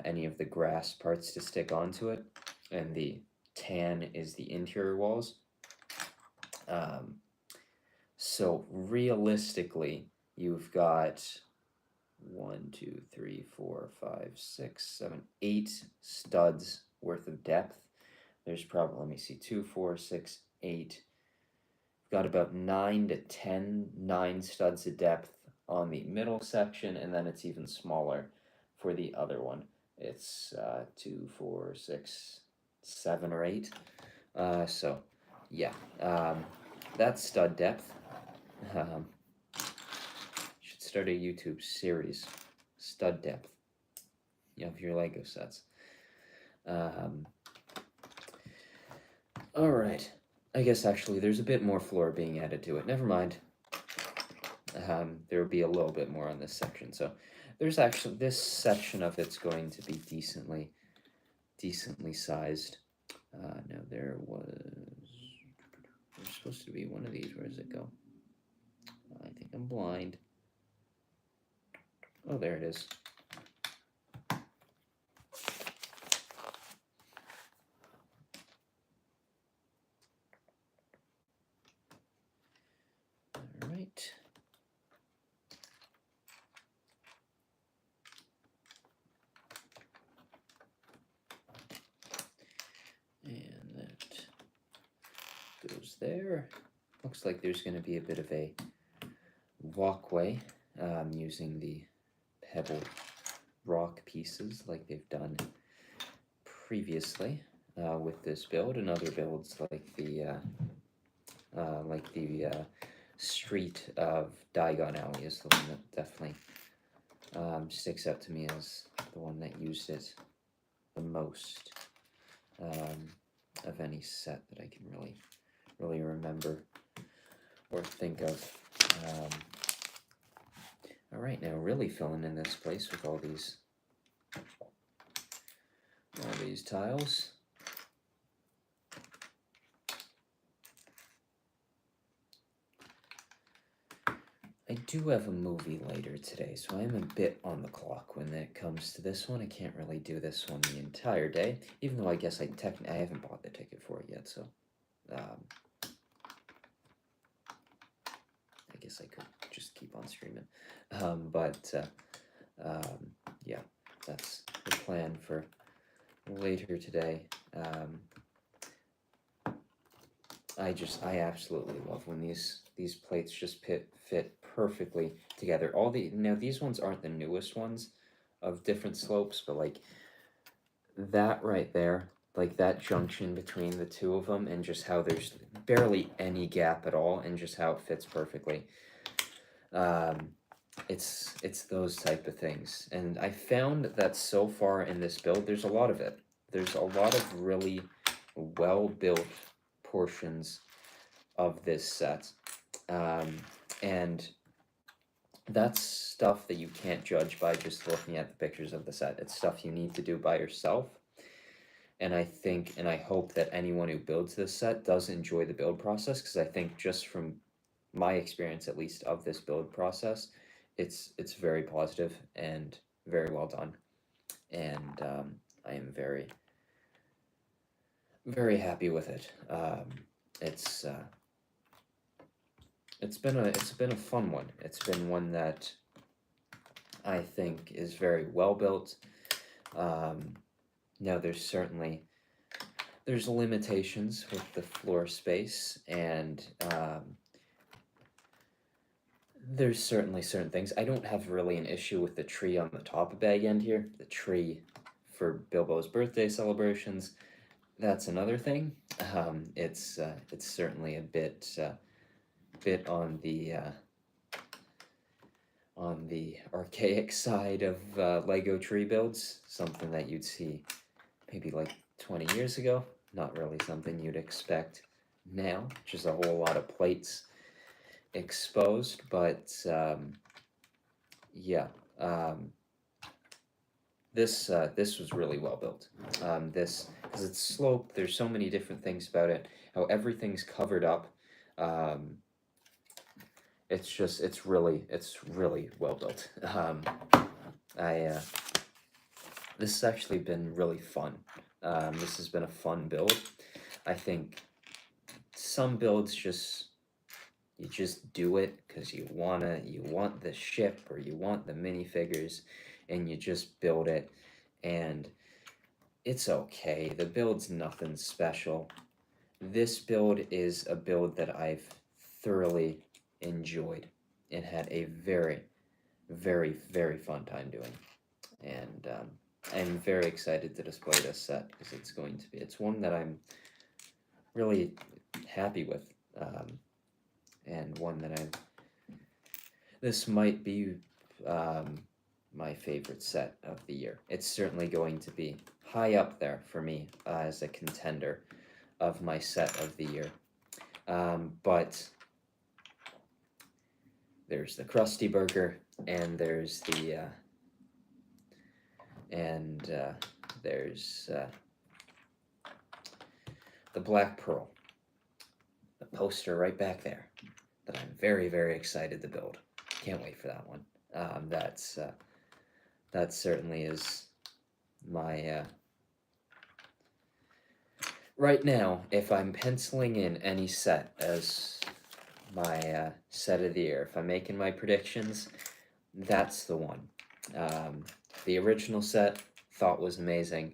any of the grass parts to stick onto it, and the tan is the interior walls. So realistically, you've got 1, 2, 3, 4, 5, 6, 7, 8 studs worth of depth. There's probably, let me see, 2, 4, 6, 8. We've got about 9 to 10, 9 studs of depth on the middle section, and then it's even smaller for the other one. It's 2, 4, 6, 7, or 8. So, yeah, that's stud depth. Should start a YouTube series, stud depth, of your Lego sets. All right. I guess actually there's a bit more floor being added to it. Never mind. There will be a little bit more on this section. So there's actually, this section of it's going to be decently sized. Now there's supposed to be one of these. Where does it go? I think I'm blind. Oh, there it is. All right. And that goes there. Looks like there's going to be a bit of a walkway using the pebble rock pieces like they've done previously with this build and other builds like the street of Diagon Alley is the one that definitely sticks out to me as the one that used it the most of any set that I can really remember or think of. All right, now really filling in this place with all these tiles. I do have a movie later today, so I'm a bit on the clock when it comes to this one. I can't really do this one the entire day, even though I guess I haven't bought the ticket for it yet, so I guess I could just keep on streaming. Yeah, that's the plan for later today. I absolutely love when these plates just fit perfectly together. Now these ones aren't the newest ones of different slopes, but like that right there, like that junction between the two of them, and just how there's barely any gap at all, and just how it fits perfectly. It's those type of things, and I found that so far in this build, there's a lot of it. There's a lot of really well-built portions of this set, and that's stuff that you can't judge by just looking at the pictures of the set. It's stuff you need to do by yourself, and I think and I hope that anyone who builds this set does enjoy the build process, because I think just from my experience at least of this build process, it's very positive and very well done, and I am very happy with it. It's been a fun one. It's been one that I think is very well built. Now there's limitations with the floor space, and there's certainly certain things. I don't have really an issue with the tree on the top of Bag End here. The tree for Bilbo's birthday celebrations, that's another thing. It's certainly a bit on the archaic side of Lego tree builds, something that you'd see maybe like 20 years ago. Not really something you'd expect now, just a whole lot of plates exposed, but yeah, this was really well built. This because it's sloped. There's so many different things about it. How everything's covered up. Um, it's really well built. I This has actually been really fun. This has been a fun build. I think some builds you just do it because you want the ship or you want the minifigures, and you just build it, and it's okay. The build's nothing special. This build is a build that I've thoroughly enjoyed and had a very, very, very fun time doing. And I'm very excited to display this set because it's one that I'm really happy with, and one that this might be my favorite set of the year. It's certainly going to be high up there for me as a contender of my set of the year. But there's the Krusty Burger, and there's there's the Black Pearl, the poster right back there, that I'm very, very excited to build. Can't wait for that one. That certainly is my right now. If I'm penciling in any set as my set of the year, if I'm making my predictions, that's the one. The original set, thought was amazing.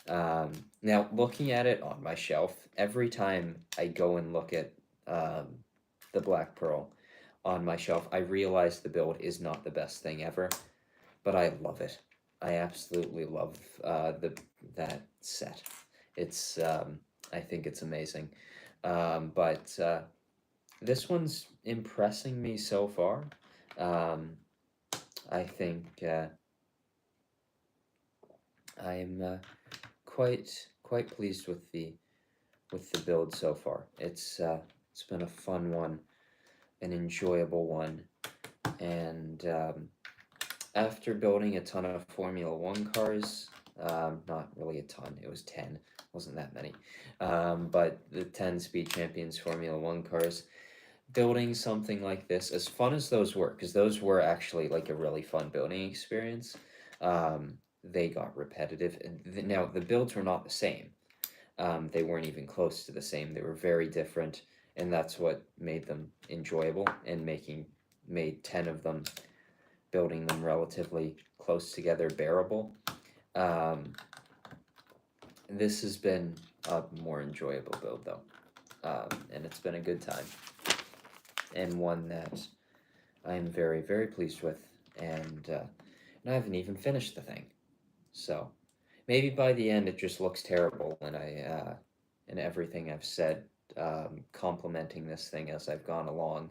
Now, looking at it on my shelf, every time I go and look at the Black Pearl on my shelf, I realize the build is not the best thing ever, but I love it. I absolutely love that set. It's I think it's amazing. But this one's impressing me so far. I think I'm quite pleased with the build so far. It's been a fun one, an enjoyable one, and after building a ton of Formula One cars, not really a ton, it was 10, wasn't that many, but the 10 Speed Champions Formula One cars, building something like this, as fun as those were, because those were actually like a really fun building experience, they got repetitive, and now the builds were not the same. They weren't even close to the same. They were very different, and that's what made them enjoyable and made 10 of them, building them relatively close together, bearable. This has been a more enjoyable build though, and it's been a good time, and one that I'm very, very pleased with, and I haven't even finished the thing, so maybe by the end it just looks terrible, and everything I've said complimenting this thing as I've gone along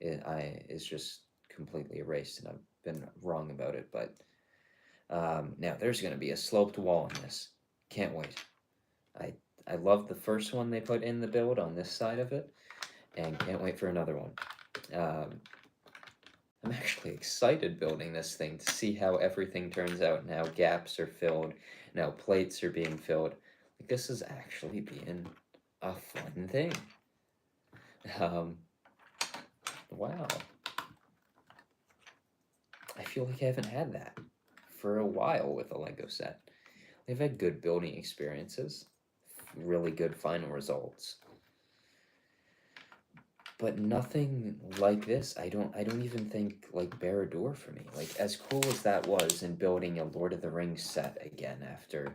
is just completely erased, and I've been wrong about it. But now there's going to be a sloped wall in this. Can't wait. I love the first one they put in the build on this side of it, and can't wait for another one. I'm actually excited building this thing to see how everything turns out, and how gaps are filled, and how plates are being filled. Like, this is actually being a fun thing. Wow. I feel like I haven't had that for a while with a Lego set. They've had good building experiences, really good final results, but nothing like this. I don't even think like Barad-dûr for me. Like, as cool as that was in building a Lord of the Rings set again after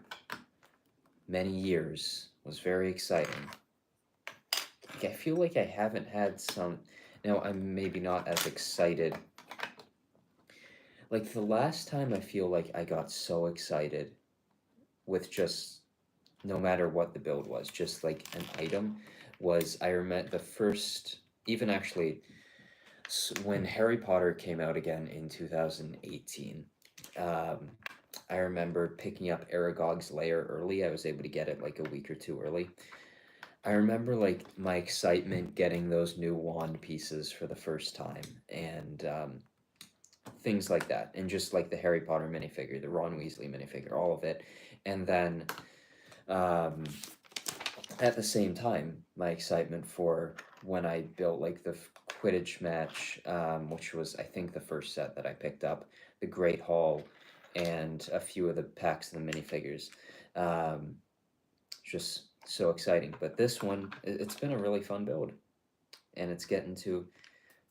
many years, was very exciting. Like, I feel like I haven't had some. Now, I'm maybe not as excited. Like, the last time I feel like I got so excited with just, no matter what the build was, just like an item, was, I remember the first, even actually, when Harry Potter came out again in 2018, I remember picking up Aragog's Lair early. I was able to get it like a week or two early. I remember like my excitement getting those new wand pieces for the first time, and things like that, and just like the Harry Potter minifigure, the Ron Weasley minifigure, all of it, and then um, at the same time, my excitement for when I built like the Quidditch match, which was I think the first set that I picked up, the Great Hall, and a few of the packs of the minifigures. Um, just so exciting. But this one, it's been a really fun build, and it's getting to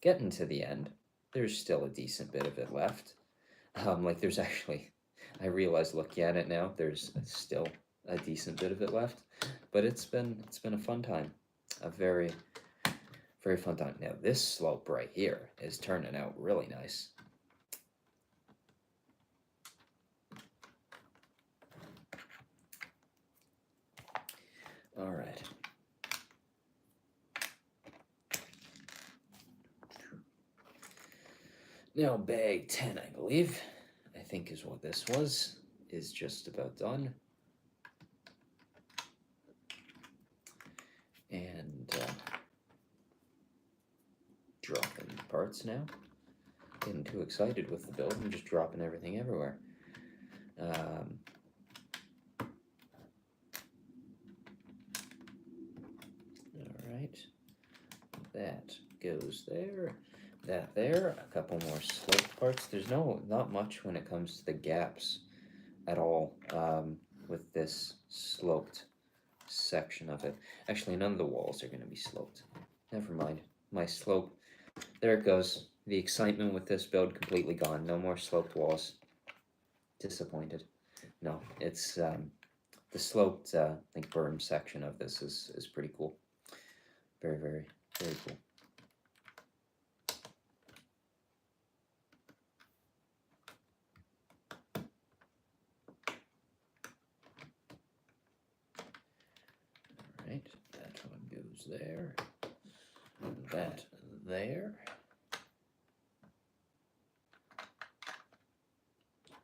the end. There's still a decent bit of it left. Like there's actually, I realize looking at it now, there's still a decent bit of it left, but it's been a fun time, a very very fun time. Now this slope right here is turning out really nice. All right. Now bag 10, I believe, I think is what this was, is just about done. And dropping parts now. Getting too excited with the build and just dropping everything everywhere. Alright, that goes there, that there, a couple more sloped parts. There's not much when it comes to the gaps at all with this sloped section of it. Actually, none of the walls are going to be sloped. Never mind. My slope, there it goes. The excitement with this build completely gone. No more sloped walls. Disappointed. No, it's the sloped like berm section of this is pretty cool. Very, very, very cool. Alright, that one goes there. That there.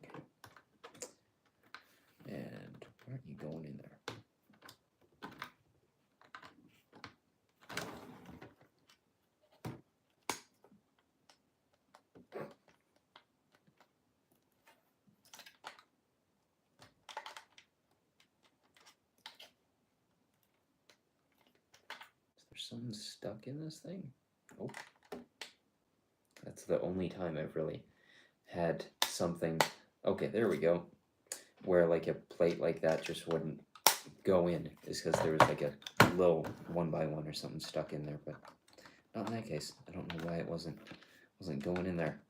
Okay. And why aren't you going in there? Something stuck in this thing? Oh. That's the only time I've really had something. Okay, there we go. Where like a plate like that just wouldn't go in, is because there was like a little 1x1 or something stuck in there, but not in that case. I don't know why it wasn't going in there.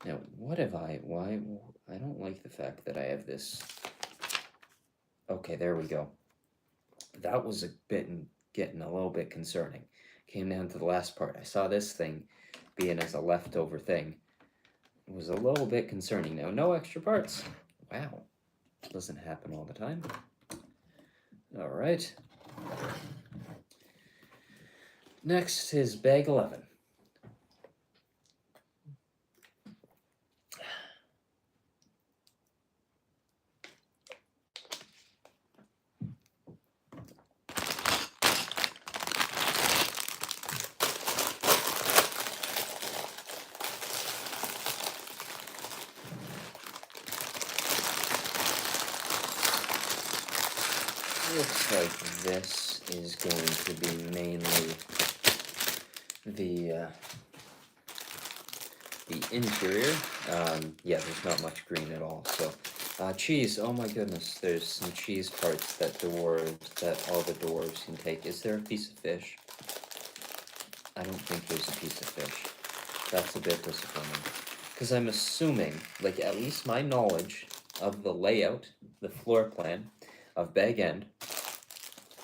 Now, why I don't like the fact that I have this. Okay, there we go. That was getting a little bit concerning. Came down to the last part. I saw this thing being as a leftover thing. It was a little bit concerning. Now, no extra parts. Wow. Doesn't happen all the time. All right. Next is bag 11. Looks like this is going to be mainly the interior. Yeah, there's not much green at all. So, cheese. Oh my goodness, there's some cheese parts that all the dwarves can take. Is there a piece of fish? I don't think there's a piece of fish. That's a bit disappointing. Because I'm assuming, like, at least my knowledge of the layout, the floor plan of Bag End.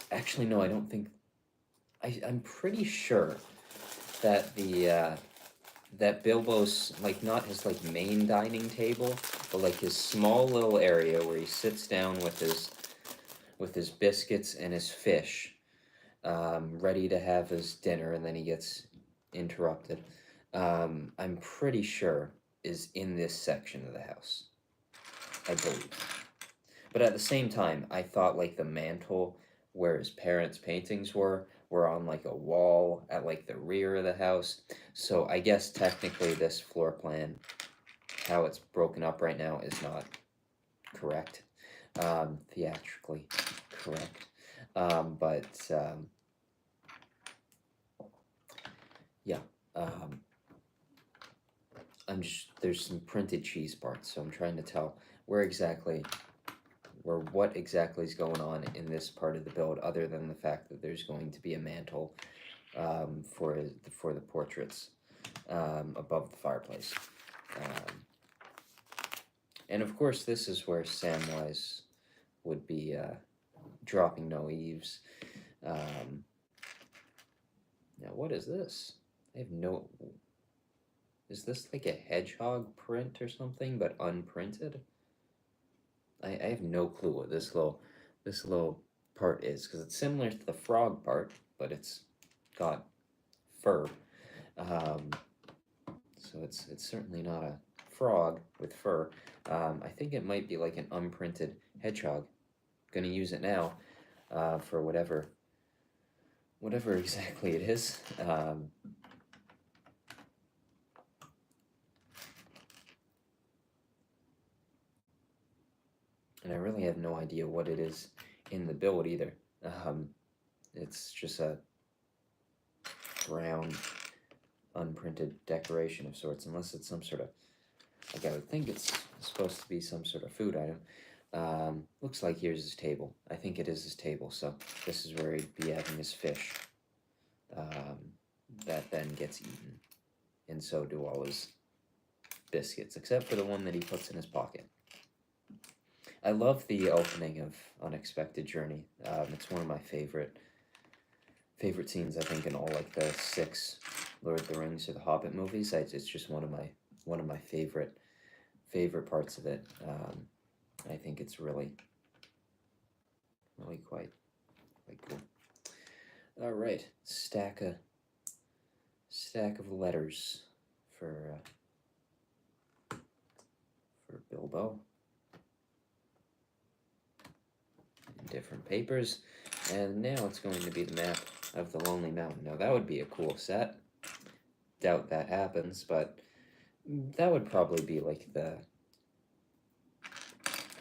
Actually, no, I don't think. I'm pretty sure that that Bilbo's, like, not his like main dining table, but like his small little area where he sits down with his biscuits and his fish, ready to have his dinner, and then he gets interrupted. I'm pretty sure is in this section of the house, I believe. But at the same time, I thought like the mantle where his parents' paintings were on like a wall at like the rear of the house. So I guess technically this floor plan, how it's broken up right now, is not correct, theatrically correct. But yeah, um, there's some printed cheese parts, so I'm trying to tell where exactly or what exactly is going on in this part of the build, other than the fact that there's going to be a mantle for the portraits above the fireplace. Um, and of course, this is where Samwise would be dropping no eaves. Um, Now, what is this? I have no. Is this like a hedgehog print or something, but unprinted? I have no clue what this little part is, because it's similar to the frog part, but it's got fur. Um, so it's certainly not a frog with fur. I think it might be like an unprinted hedgehog. Gonna use it now for whatever exactly it is. And I really have no idea what it is in the build either. Um, it's just a brown, unprinted decoration of sorts, unless it's some sort of, like I would think it's supposed to be some sort of food item. Looks like here's his table. I think it is his table, so this is where he'd be having his fish. That then gets eaten, and so do all his biscuits, except for the one that he puts in his pocket. I love the opening of Unexpected Journey. It's one of my favorite scenes, I think, in all like the 6 Lord of the Rings or the Hobbit movies. It's just one of my favorite parts of it. I think it's really quite cool. All right, stack of letters for Bilbo. Different papers, and now it's going to be the map of the Lonely Mountain. Now that would be a cool set. Doubt that happens, but that would probably be like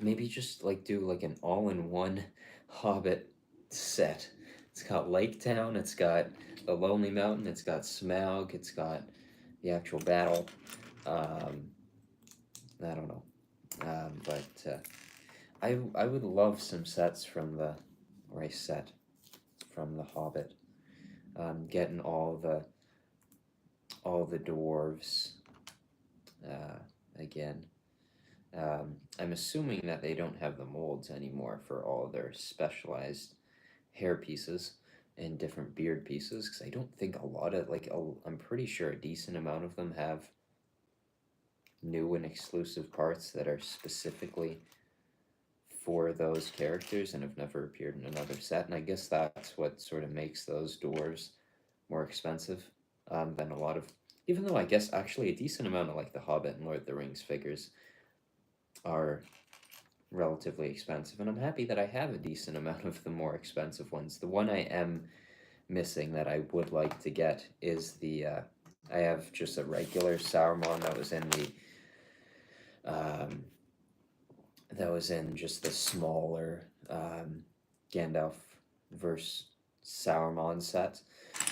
maybe just like do like an all-in-one Hobbit set. It's got Lake Town, it's got the Lonely Mountain, it's got Smaug, it's got the actual battle. I don't know, but I would love some sets from the set from the Hobbit. Getting all the dwarves again. I'm assuming that they don't have the molds anymore for all their specialized hair pieces and different beard pieces, because I don't think a lot of I'm pretty sure a decent amount of them have new and exclusive parts that are specifically for those characters and have never appeared in another set, and I guess that's what sort of makes those dwarves more expensive than a lot of, even though I guess actually a decent amount of like the Hobbit and Lord of the Rings figures are relatively expensive, and I'm happy that I have a decent amount of the more expensive ones. The one I am missing that I would like to get is the I have just a regular Sauron that was in the that was in just the smaller Gandalf versus Sauron set.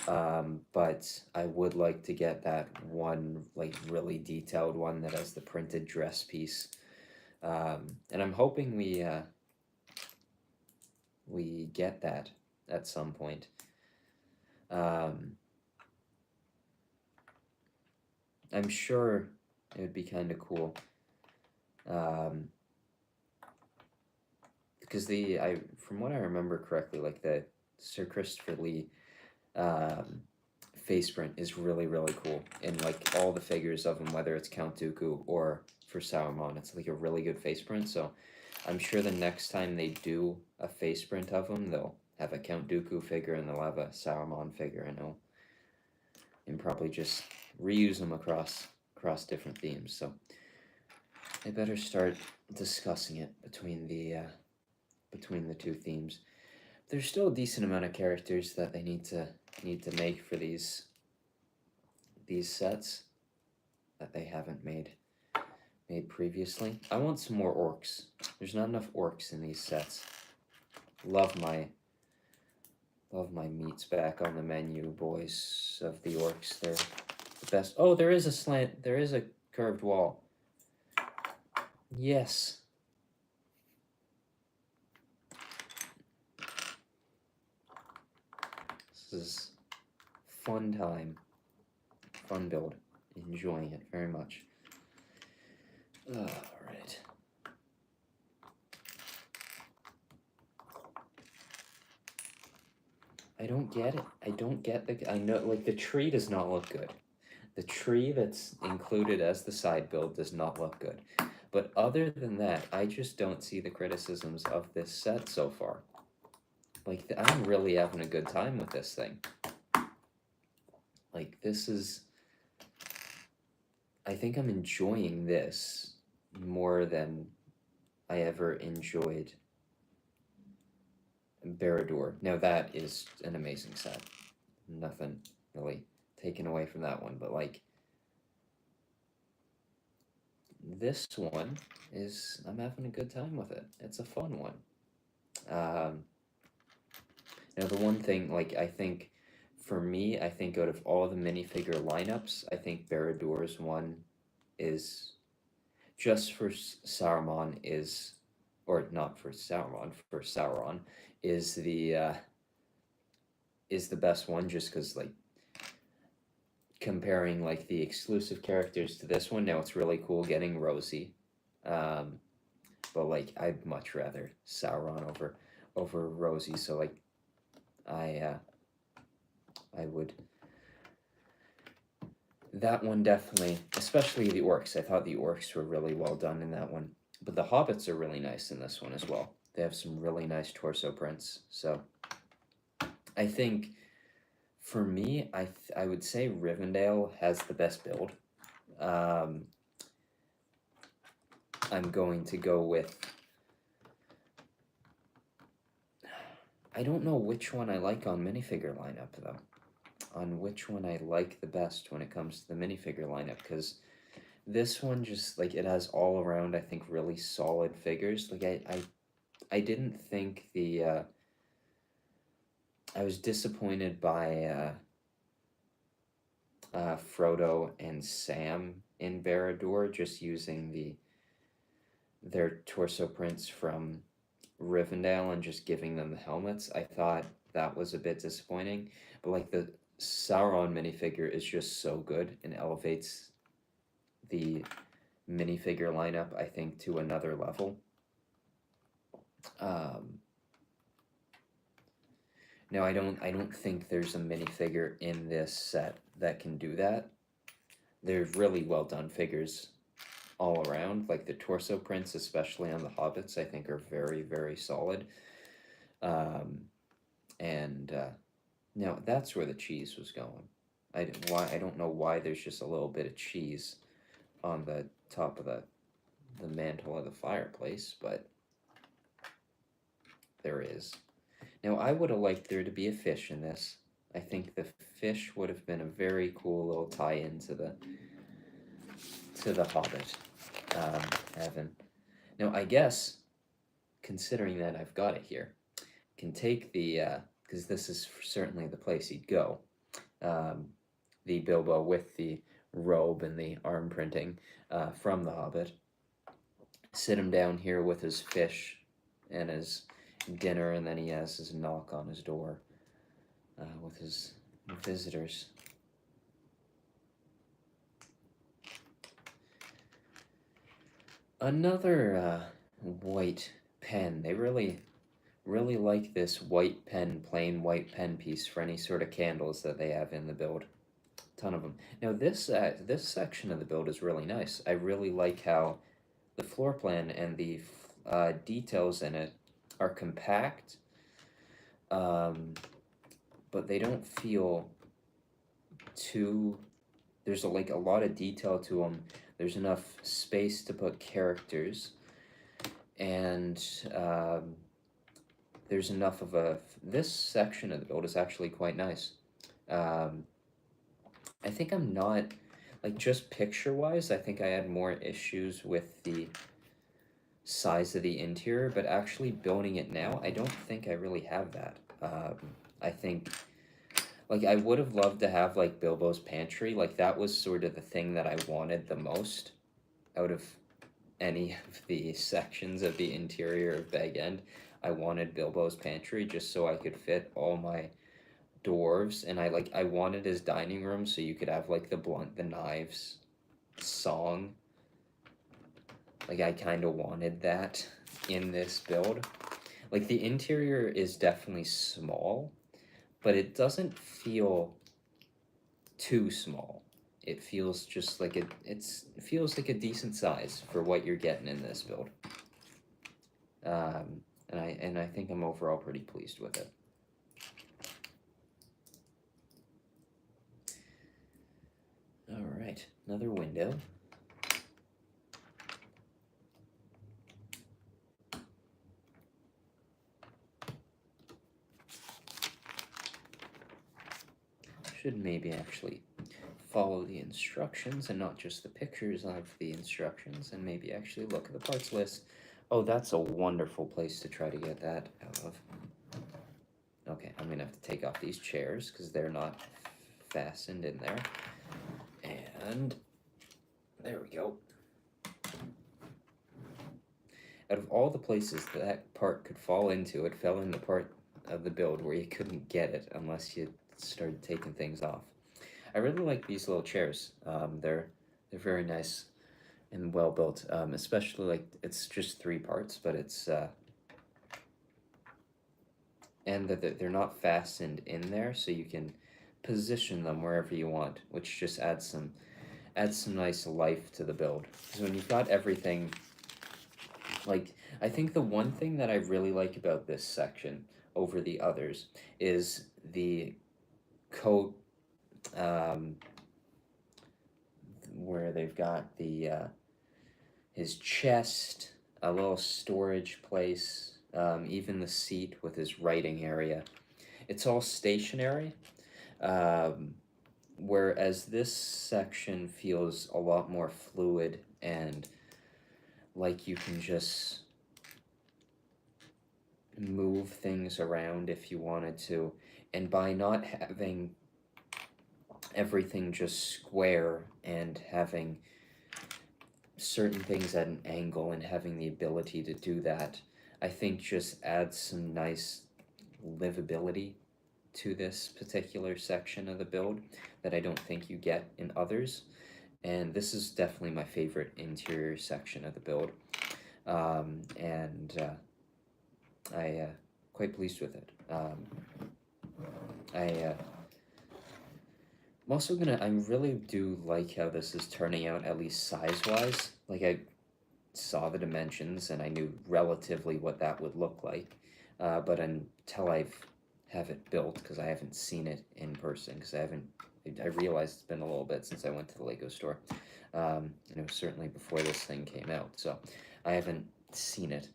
But I would like to get that one, like really detailed one that has the printed dress piece. And I'm hoping we get that at some point. I'm sure it would be kind of cool. Because from what I remember correctly, like the Sir Christopher Lee face print is really cool, and like all the figures of him, whether it's Count Dooku or for Saruman, it's like a really good face print. So I'm sure the next time they do a face print of him, they'll have a Count Dooku figure and they'll have a Saruman figure, I know, and probably just reuse them across different themes. So I better start discussing it between the between the two themes. There's still a decent amount of characters that they need to make for these sets that they haven't made previously. I want some more orcs. There's not enough orcs in these sets. Love my meats back on the menu, boys of the orcs. They're the best. Oh, there is a slant. There is a curved wall. Yes. This is fun time. Fun build. Enjoying it very much. Alright. I don't get it. I don't get the... I know, like, the tree does not look good. The tree that's included as the side build does not look good. But other than that, I just don't see the criticisms of this set so far. Like, I'm really having a good time with this thing. Like, this is... I think I'm enjoying this more than I ever enjoyed Barad-dûr. Now, that is an amazing set. Nothing really taken away from that one, but, like, this one is... I'm having a good time with it. It's a fun one. Now, the one thing, like, I think... For me, I think out of all the minifigure lineups, I think Barad-dûr's one is, just for Saruman is, or not for Saruman, for Sauron, is the best one, just because, like, comparing, like, the exclusive characters to this one, now it's really cool getting Rosie, but, like, I'd much rather Sauron over Rosie, so, like, I would... That one definitely, especially the orcs. I thought the orcs were really well done in that one. But the hobbits are really nice in this one as well. They have some really nice torso prints. So I think, for me, I would say Rivendell has the best build. I'm going to go with... I don't know which one I like on minifigure lineup, though. On which one I like the best when it comes to the minifigure lineup, because this one just, like, it has all around, I think, really solid figures. Like, I didn't think the, I was disappointed by, Frodo and Sam in Barad-dûr, just using their torso prints from Rivendell and just giving them the helmets. I thought that was a bit disappointing, but, like, the Sauron minifigure is just so good and elevates the minifigure lineup, I think, to another level. Now, I don't think there's a minifigure in this set that can do that. They're really well done figures all around. Like, the torso prints, especially on the hobbits, I think are very, very solid. Now, that's where the cheese was going. I don't know why there's just a little bit of cheese on the top of the mantle of the fireplace, but there is. Now, I would have liked there to be a fish in this. I think the fish would have been a very cool little tie-in to the Hobbit, Evan. Now, I guess, considering that I've got it here, can take the, because this is certainly the place he'd go, the Bilbo with the robe and the arm printing from the Hobbit, sit him down here with his fish and his dinner, and then he has his knock on his door with his visitors. Another white pen. They really like this white pen, plain white pen piece for any sort of candles that they have in the build. Ton of them. Now this section of the build is really nice. I really like how the floor plan and the details in it are compact, but they don't feel too... There's like a lot of detail to them. There's enough space to put characters, and there's enough of this section of the build is actually quite nice. Um, I think I'm not, like, just picture-wise, I think I had more issues with the size of the interior, but actually building it now, I don't think I really have that. I think, like, I would have loved to have, like, Bilbo's pantry. Like, that was sort of the thing that I wanted the most out of any of the sections of the interior of Bag End. I wanted Bilbo's pantry just so I could fit all my dwarves, and I wanted his dining room so you could have, like, the knives song. Like, I kind of wanted that in this build. Like, the interior is definitely small, but it doesn't feel too small. It feels just like it feels like a decent size for what you're getting in this build. And I think I'm overall pretty pleased with it. All right, another window. Should maybe actually follow the instructions and not just the pictures of the instructions, and maybe actually look at the parts list. Oh, that's a wonderful place to try to get that out of. Okay, I'm gonna have to take off these chairs because they're not fastened in there. And there we go. Out of all the places that part could fall into, it fell in the part of the build where you couldn't get it unless you started taking things off. I really like these little chairs. They're very nice and well built. Especially, like, it's just 3 parts, but it's and that they're not fastened in there, so you can position them wherever you want, which just adds some nice life to the build. Because when you've got everything, like, I think the one thing that I really like about this section over the others is the coat, where they've got the his chest, a little storage place, even the seat with his writing area. It's all stationary, whereas this section feels a lot more fluid and like you can just move things around if you wanted to. And by not having everything just square and having certain things at an angle and having the ability to do that, I think just adds some nice livability to this particular section of the build that I don't think you get in others. And this is definitely my favorite interior section of the build. And I quite pleased with it. I'm also gonna, I really do like how this is turning out, at least size-wise. Like, I saw the dimensions and I knew relatively what that would look like, but until have it built, because I haven't seen it in person, because I realized it's been a little bit since I went to the Lego store, and it was certainly before this thing came out, so I haven't seen it.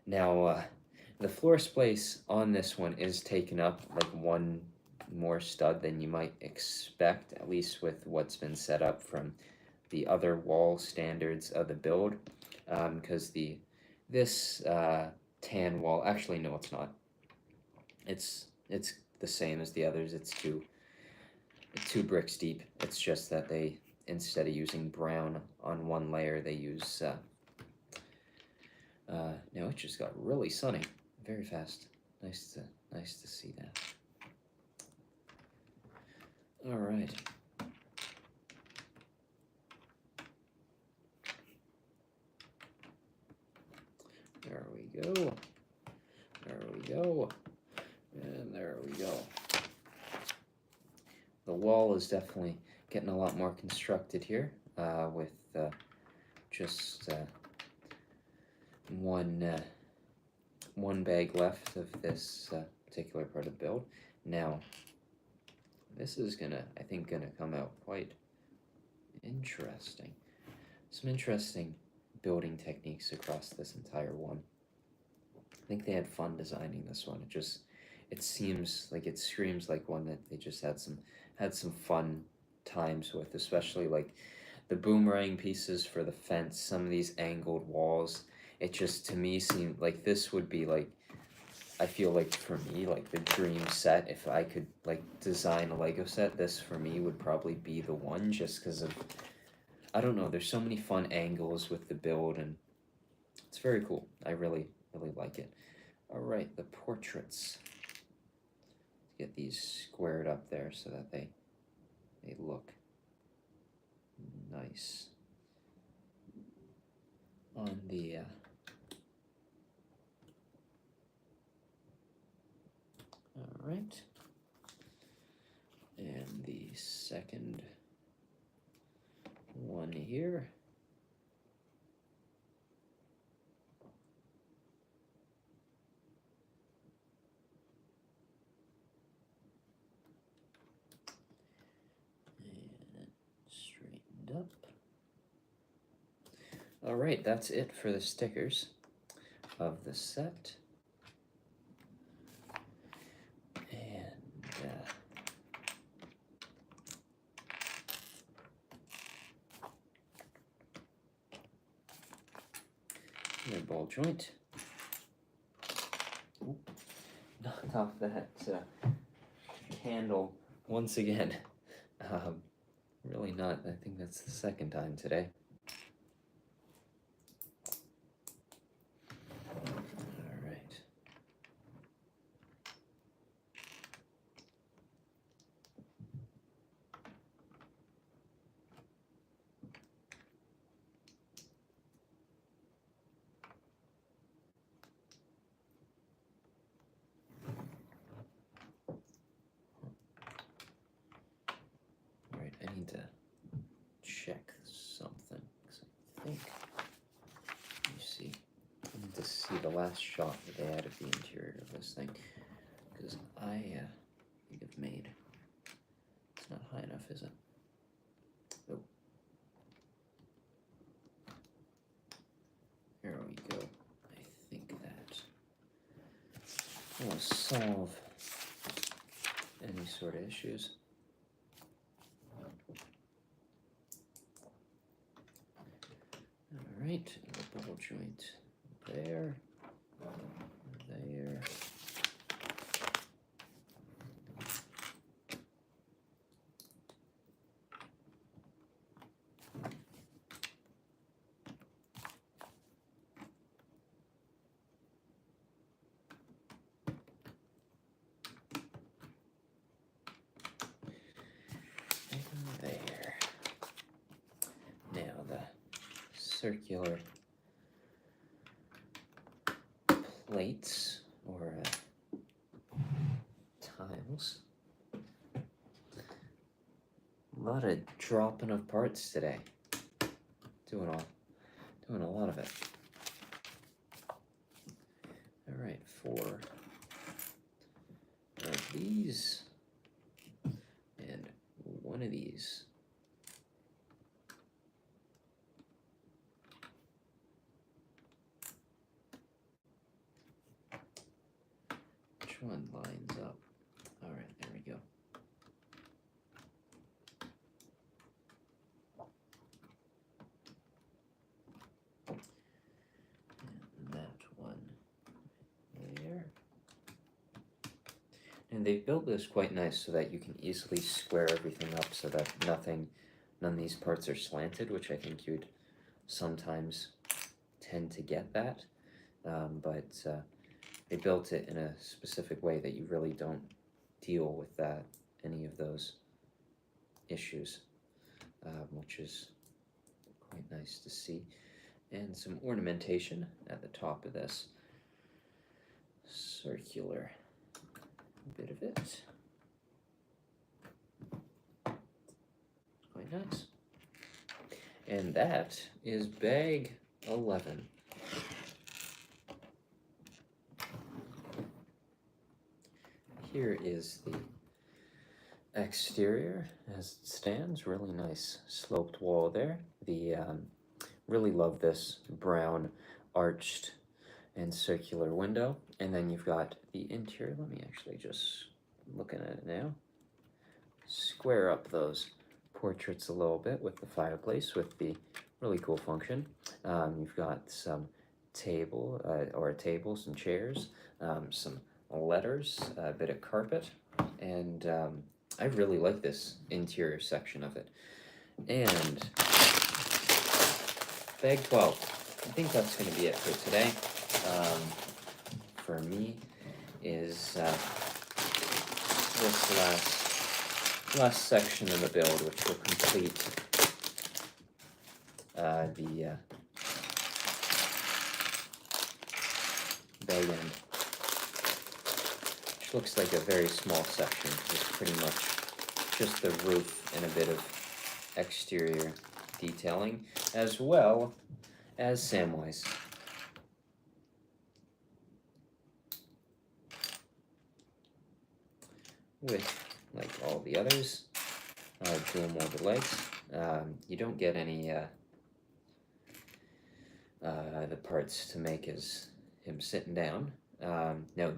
Now, the floor space on this one is taken up like one more stud than you might expect, at least with what's been set up from the other wall standards of the build, because this tan wall, actually no, it's not. It's the same as the others. It's two bricks deep. It's just that they, instead of using brown on one layer, they use now it just got really sunny very fast. Nice to see that. All right. There we go. There we go. And there we go. The wall is definitely getting a lot more constructed here, with just one bag left of this particular part of the build. Now, this is I think gonna come out quite interesting. Some interesting building techniques across this entire one. I think they had fun designing this one. It seems like it screams like one that they just had some fun times with, especially like the boomerang pieces for the fence, some of these angled walls. It just to me seemed like this would be like, I feel like for me like the dream set. If I could like design a Lego set, this for me would probably be the one, just because of, I don't know, there's so many fun angles with the build, and it's very cool. I really like it. All right, the portraits. Get these squared up there so that they look nice on the all right. And the second one here. And straightened up. All right, that's it for the stickers of the set. And the ball joint. Ooh, knocked off that candle once again. Really not. I think that's the second time today. All right. All right, I need to check something. 'Cause I think, you see, I need to see the last shot that they had of the interior of this thing, because I think I've made. It's not high enough, is it? Oh. There we go. I think that will solve any sort of issues. All right, the ball joint there, there. And there. Now the circular plates or tiles. A lot of dropping of parts today. Doing a lot of it. All right, 4 of these and 1 of these. Which one lines up? All right, there we go. And that one there. And they've built this quite nice so that you can easily square everything up so that none of these parts are slanted, which I think you'd sometimes tend to get that. But they built it in a specific way that you really don't deal with any of those issues, which is quite nice to see. And some ornamentation at the top of this circular bit of it. Quite nice. And that is bag 11. Here is the exterior as it stands. Really nice sloped wall there. The really love this brown arched and circular window, and then you've got the interior. Let me actually just looking at it now. Square up those portraits a little bit with the fireplace with the really cool function. You've got some table, some chairs, some letters, a bit of carpet, and I really like this interior section of it. And bag 12. I think that's going to be it for today. For me, is this last section of the build, which will complete the bag end, which looks like a very small section. It's pretty much just the roof and a bit of exterior detailing, as well as Samwise. With, like all the others, dual molded legs. You don't get any the parts to make him sitting down. Now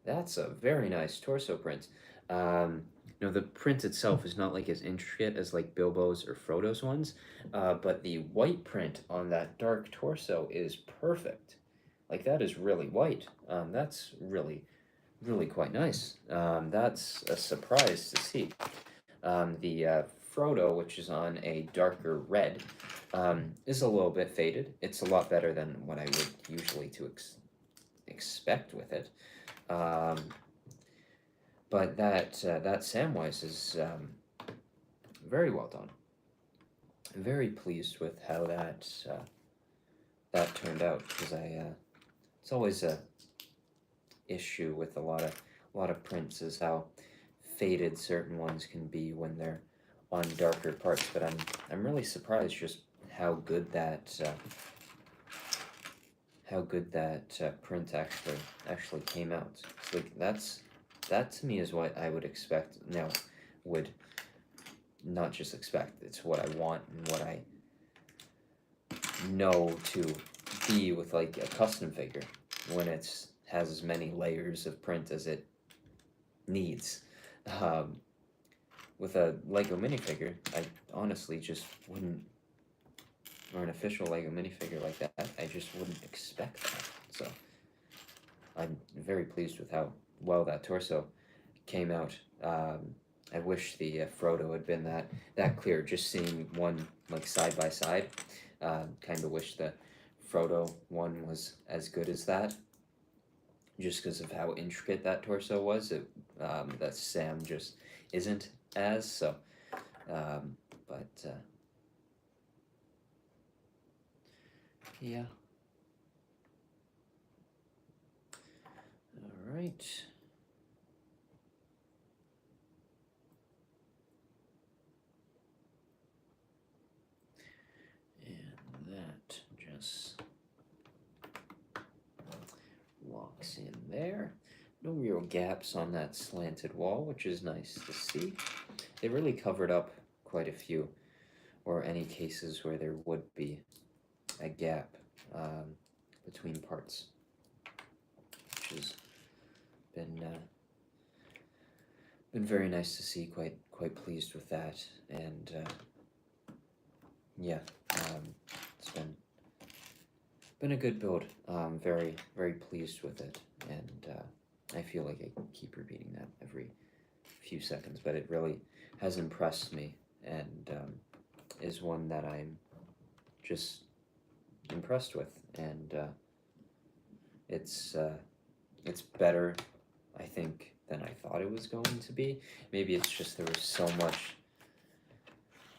that's a very nice torso print. Now the print itself is not like as intricate as like Bilbo's or Frodo's ones, but the white print on that dark torso is perfect. Like that is really white. That's really quite nice. That's a surprise to see. The Frodo, which is on a darker red, is a little bit faded. It's a lot better than what I would usually expect with it. But that Samwise is very well done. I'm very pleased with how that turned out, because it's always a issue with a lot of prints is how faded certain ones can be when they're on darker parts. But I'm really surprised just how good that print actually came out. It's like that to me is what I would expect. Now, would not just expect. It's what I want and what I know to be with like a custom figure when it's has as many layers of print as it needs. With a Lego minifigure, I honestly just wouldn't, or an official Lego minifigure like that, I just wouldn't expect that. So I'm very pleased with how well that torso came out. I wish the Frodo had been that clear. Just seeing one like side by side, kind of wish the Frodo one was as good as that. Just because of how intricate that torso was, that Sam just isn't as, so, yeah. Alright. And that just walks in there. No real gaps on that slanted wall, which is nice to see. They really covered up quite a few, or any cases where there would be a gap between parts, which has been very nice to see. Quite pleased with that, and yeah, it's been a good build. Very pleased with it, and I feel like I keep repeating that every few seconds, but it really has impressed me, and is one that I'm just impressed with, and it's better, I think, than I thought it was going to be. Maybe it's just there was so much,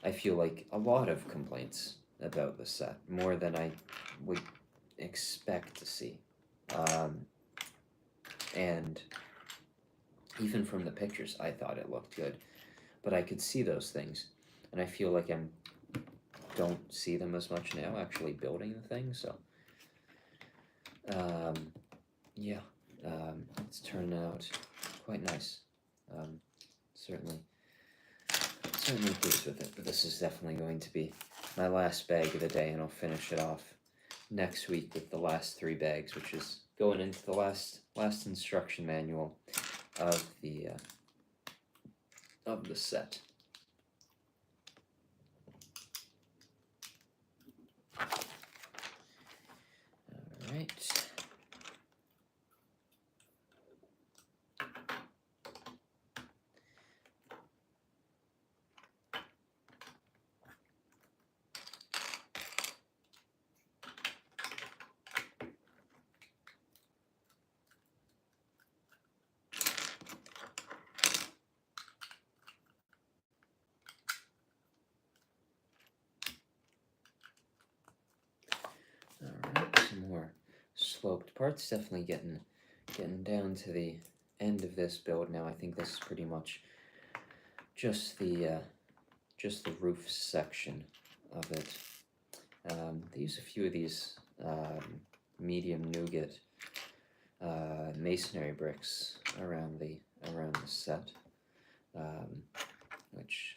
I feel like a lot of complaints about the set, more than I would expect to see. And even from the pictures, I thought it looked good, but I could see those things, and I feel like I don't see them as much now, actually building the thing, so, yeah, it's turning out quite nice. Certainly pleased with it, but this is definitely going to be my last bag of the day, and I'll finish it off next week with the last 3 bags, which is going into the last instruction manual of the set. All right. Alright, some more sloped parts. Definitely getting down to the end of this build now. I think this is pretty much just the roof section of it. They use a few of these medium nougat masonry bricks around the set, which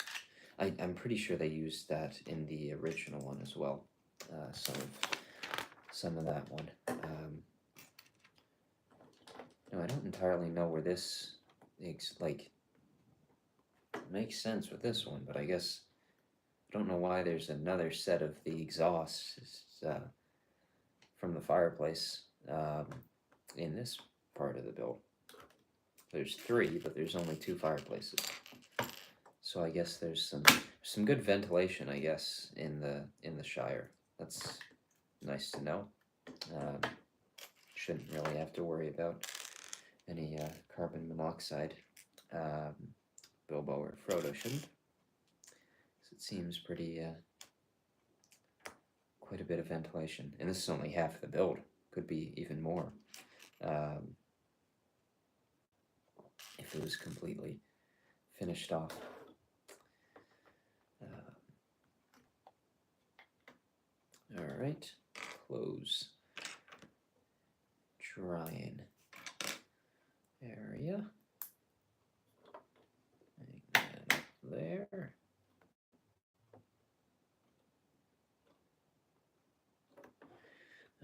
I'm pretty sure they used that in the original one as well. Some of that one. No, I don't entirely know where this makes sense with this one, but I guess I don't know why there's another set of the exhausts from the fireplace in this part of the build. There's 3, but there's only 2 fireplaces. So I guess there's some good ventilation, I guess, in the Shire. That's nice to know. Shouldn't really have to worry about any carbon monoxide. Bilbo or Frodo shouldn't. So it seems pretty quite a bit of ventilation, and this is only half the build. Could be even more if it was completely finished off. All right, close drying area. Hang that up there.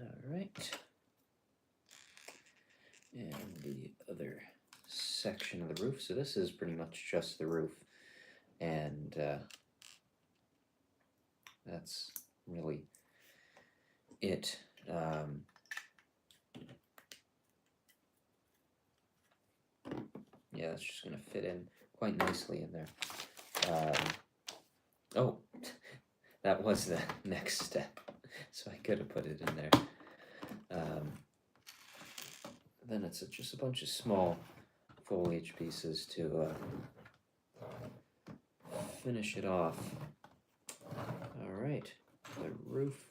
All right. And the other section of the roof. So this is pretty much just the roof, and that's really it. Yeah, that's just going to fit in quite nicely in there. Oh, that was the next step, so I could have put it in there. Then it's just a bunch of small foliage pieces to finish it off. All right, the roof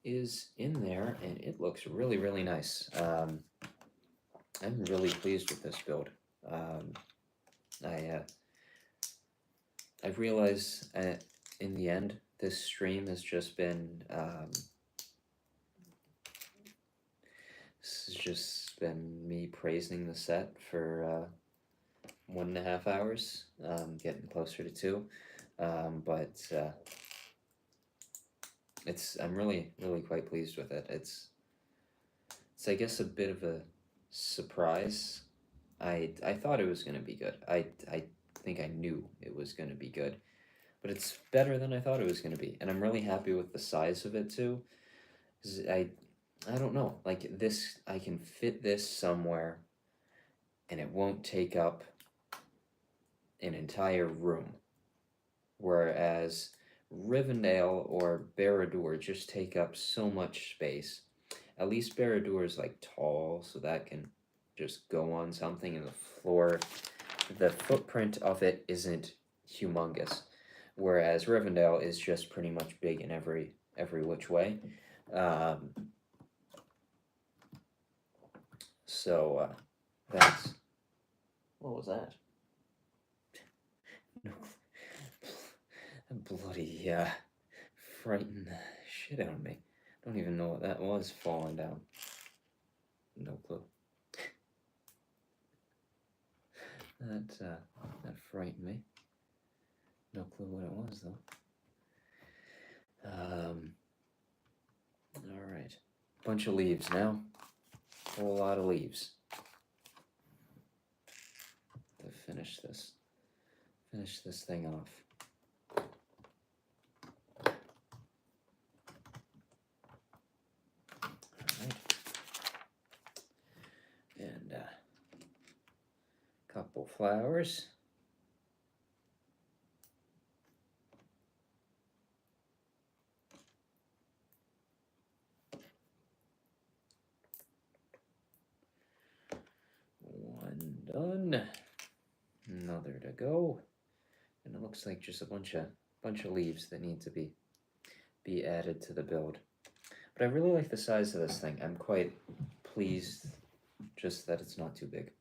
is in there, and it looks really, really nice. I'm really pleased with this build. I've realized in the end, this stream has just been me praising the set for 1.5 hours, getting closer to 2. But I'm really, really quite pleased with it. It's I guess a bit of a surprise. I thought it was going to be good. I think I knew it was going to be good, but it's better than I thought it was going to be, and I'm really happy with the size of it too. 'Cause I don't know, like this, I can fit this somewhere, and it won't take up an entire room, whereas Rivendell or Barad-dûr just take up so much space. At least Barad-dûr is like tall, so that can just go on something, and the floor, the footprint of it isn't humongous, whereas Rivendell is just pretty much big in every which way. So that's, what was that? No, bloody frightened the shit out of me. Don't even know what that was falling down. No clue. That frightened me. No clue what it was though. All right, bunch of leaves now. A whole lot of leaves to finish this thing off. Alright. And a couple flowers. One done. Another to go. And it looks like just a bunch of leaves that need to be added to the build. But I really like the size of this thing. I'm quite pleased just that it's not too big.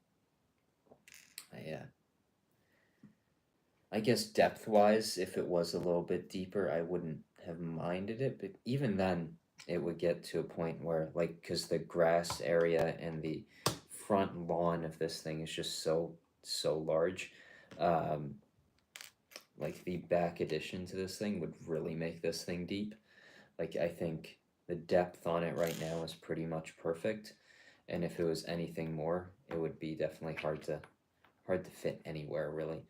I guess depth-wise, if it was a little bit deeper, I wouldn't have minded it. But even then, it would get to a point where, like, because the grass area and the front lawn of this thing is just so large, like the back addition to this thing would really make this thing deep. Like, I think the depth on it right now is pretty much perfect, and if it was anything more, it would be definitely hard to fit anywhere, really.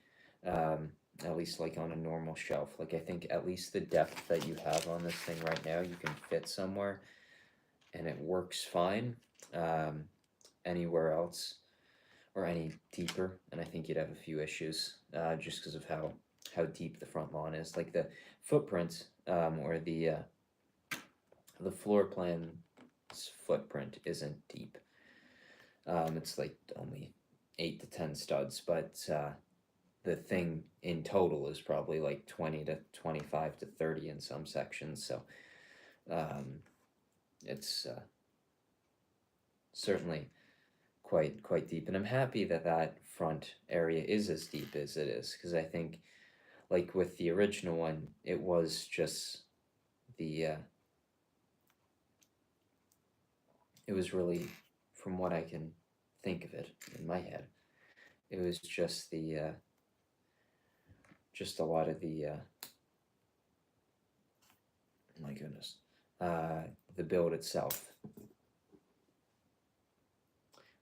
At least like on a normal shelf. Like, I think at least the depth that you have on this thing right now, you can fit somewhere and it works fine. Anywhere else or any deeper, and I think you'd have a few issues just because of how deep the front lawn is. Like the footprint or the floor plan's footprint isn't deep. It's like only 8 to 10 studs, but the thing in total is probably like 20 to 25 to 30 in some sections. So it's certainly quite deep, and I'm happy that front area is as deep as it is, because I think, like with the original one, it was just the it was really, from what I can think of it in my head, it was just the just a lot of the my goodness, the build itself.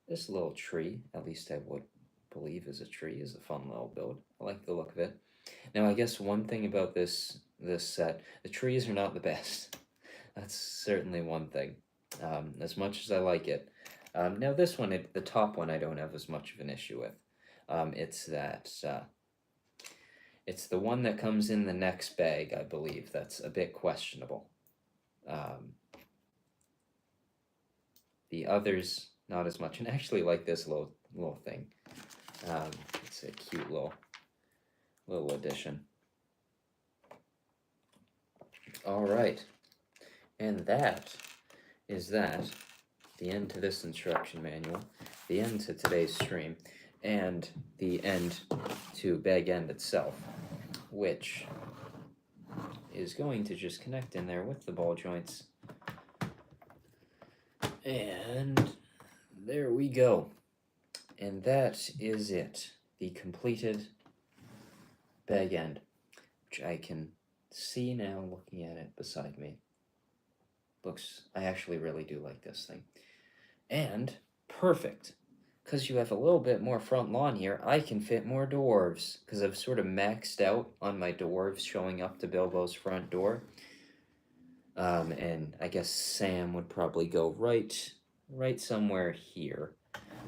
This little tree, at least I would believe is a tree, is a fun little build. I like the look of it. Now, I guess one thing about this set, the trees are not the best. That's certainly one thing. As much as I like it. Now this one, the top one, I don't have as much of an issue with. It's it's the one that comes in the next bag, I believe, that's a bit questionable. The others, not as much. And I actually like this little thing. It's a cute little addition. All right, and that is the end to this instruction manual, the end to today's stream, and the end to Bag End itself, which is going to just connect in there with the ball joints. And there we go. And that is it. The completed Bag End, which I can see now looking at it beside me. I actually really do like this thing. And perfect, because you have a little bit more front lawn here, I can fit more dwarves, because I've sort of maxed out on my dwarves showing up to Bilbo's front door. And I guess Sam would probably go right somewhere here,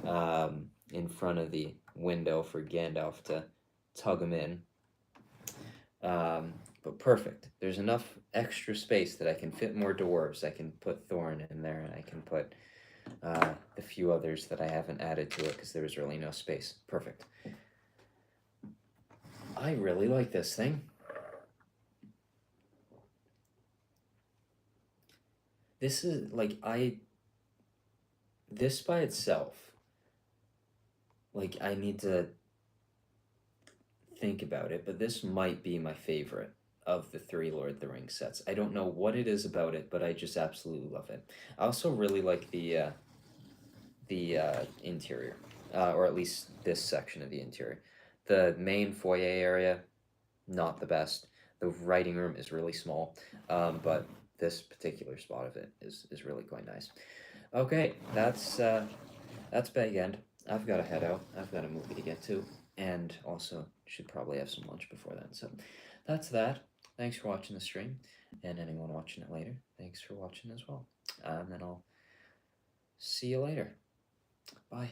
in front of the window for Gandalf to tug him in. But perfect. There's enough extra space that I can fit more dwarves. I can put Thorn in there, and I can put the few others that I haven't added to it because there was really no space. Perfect. I really like this thing. This is like, this by itself, like, I need to think about it, but this might be my favorite of the 3 Lord of the Rings sets. I don't know what it is about it, but I just absolutely love it. I also really like the interior, or at least this section of the interior. The main foyer area, not the best. The writing room is really small, but this particular spot of it is really quite nice. Okay, that's Bag End. I've got to head out. I've got a movie to get to, and also should probably have some lunch before then. So that's that. Thanks for watching the stream, and anyone watching it later, thanks for watching as well. And I'll see you later. Bye.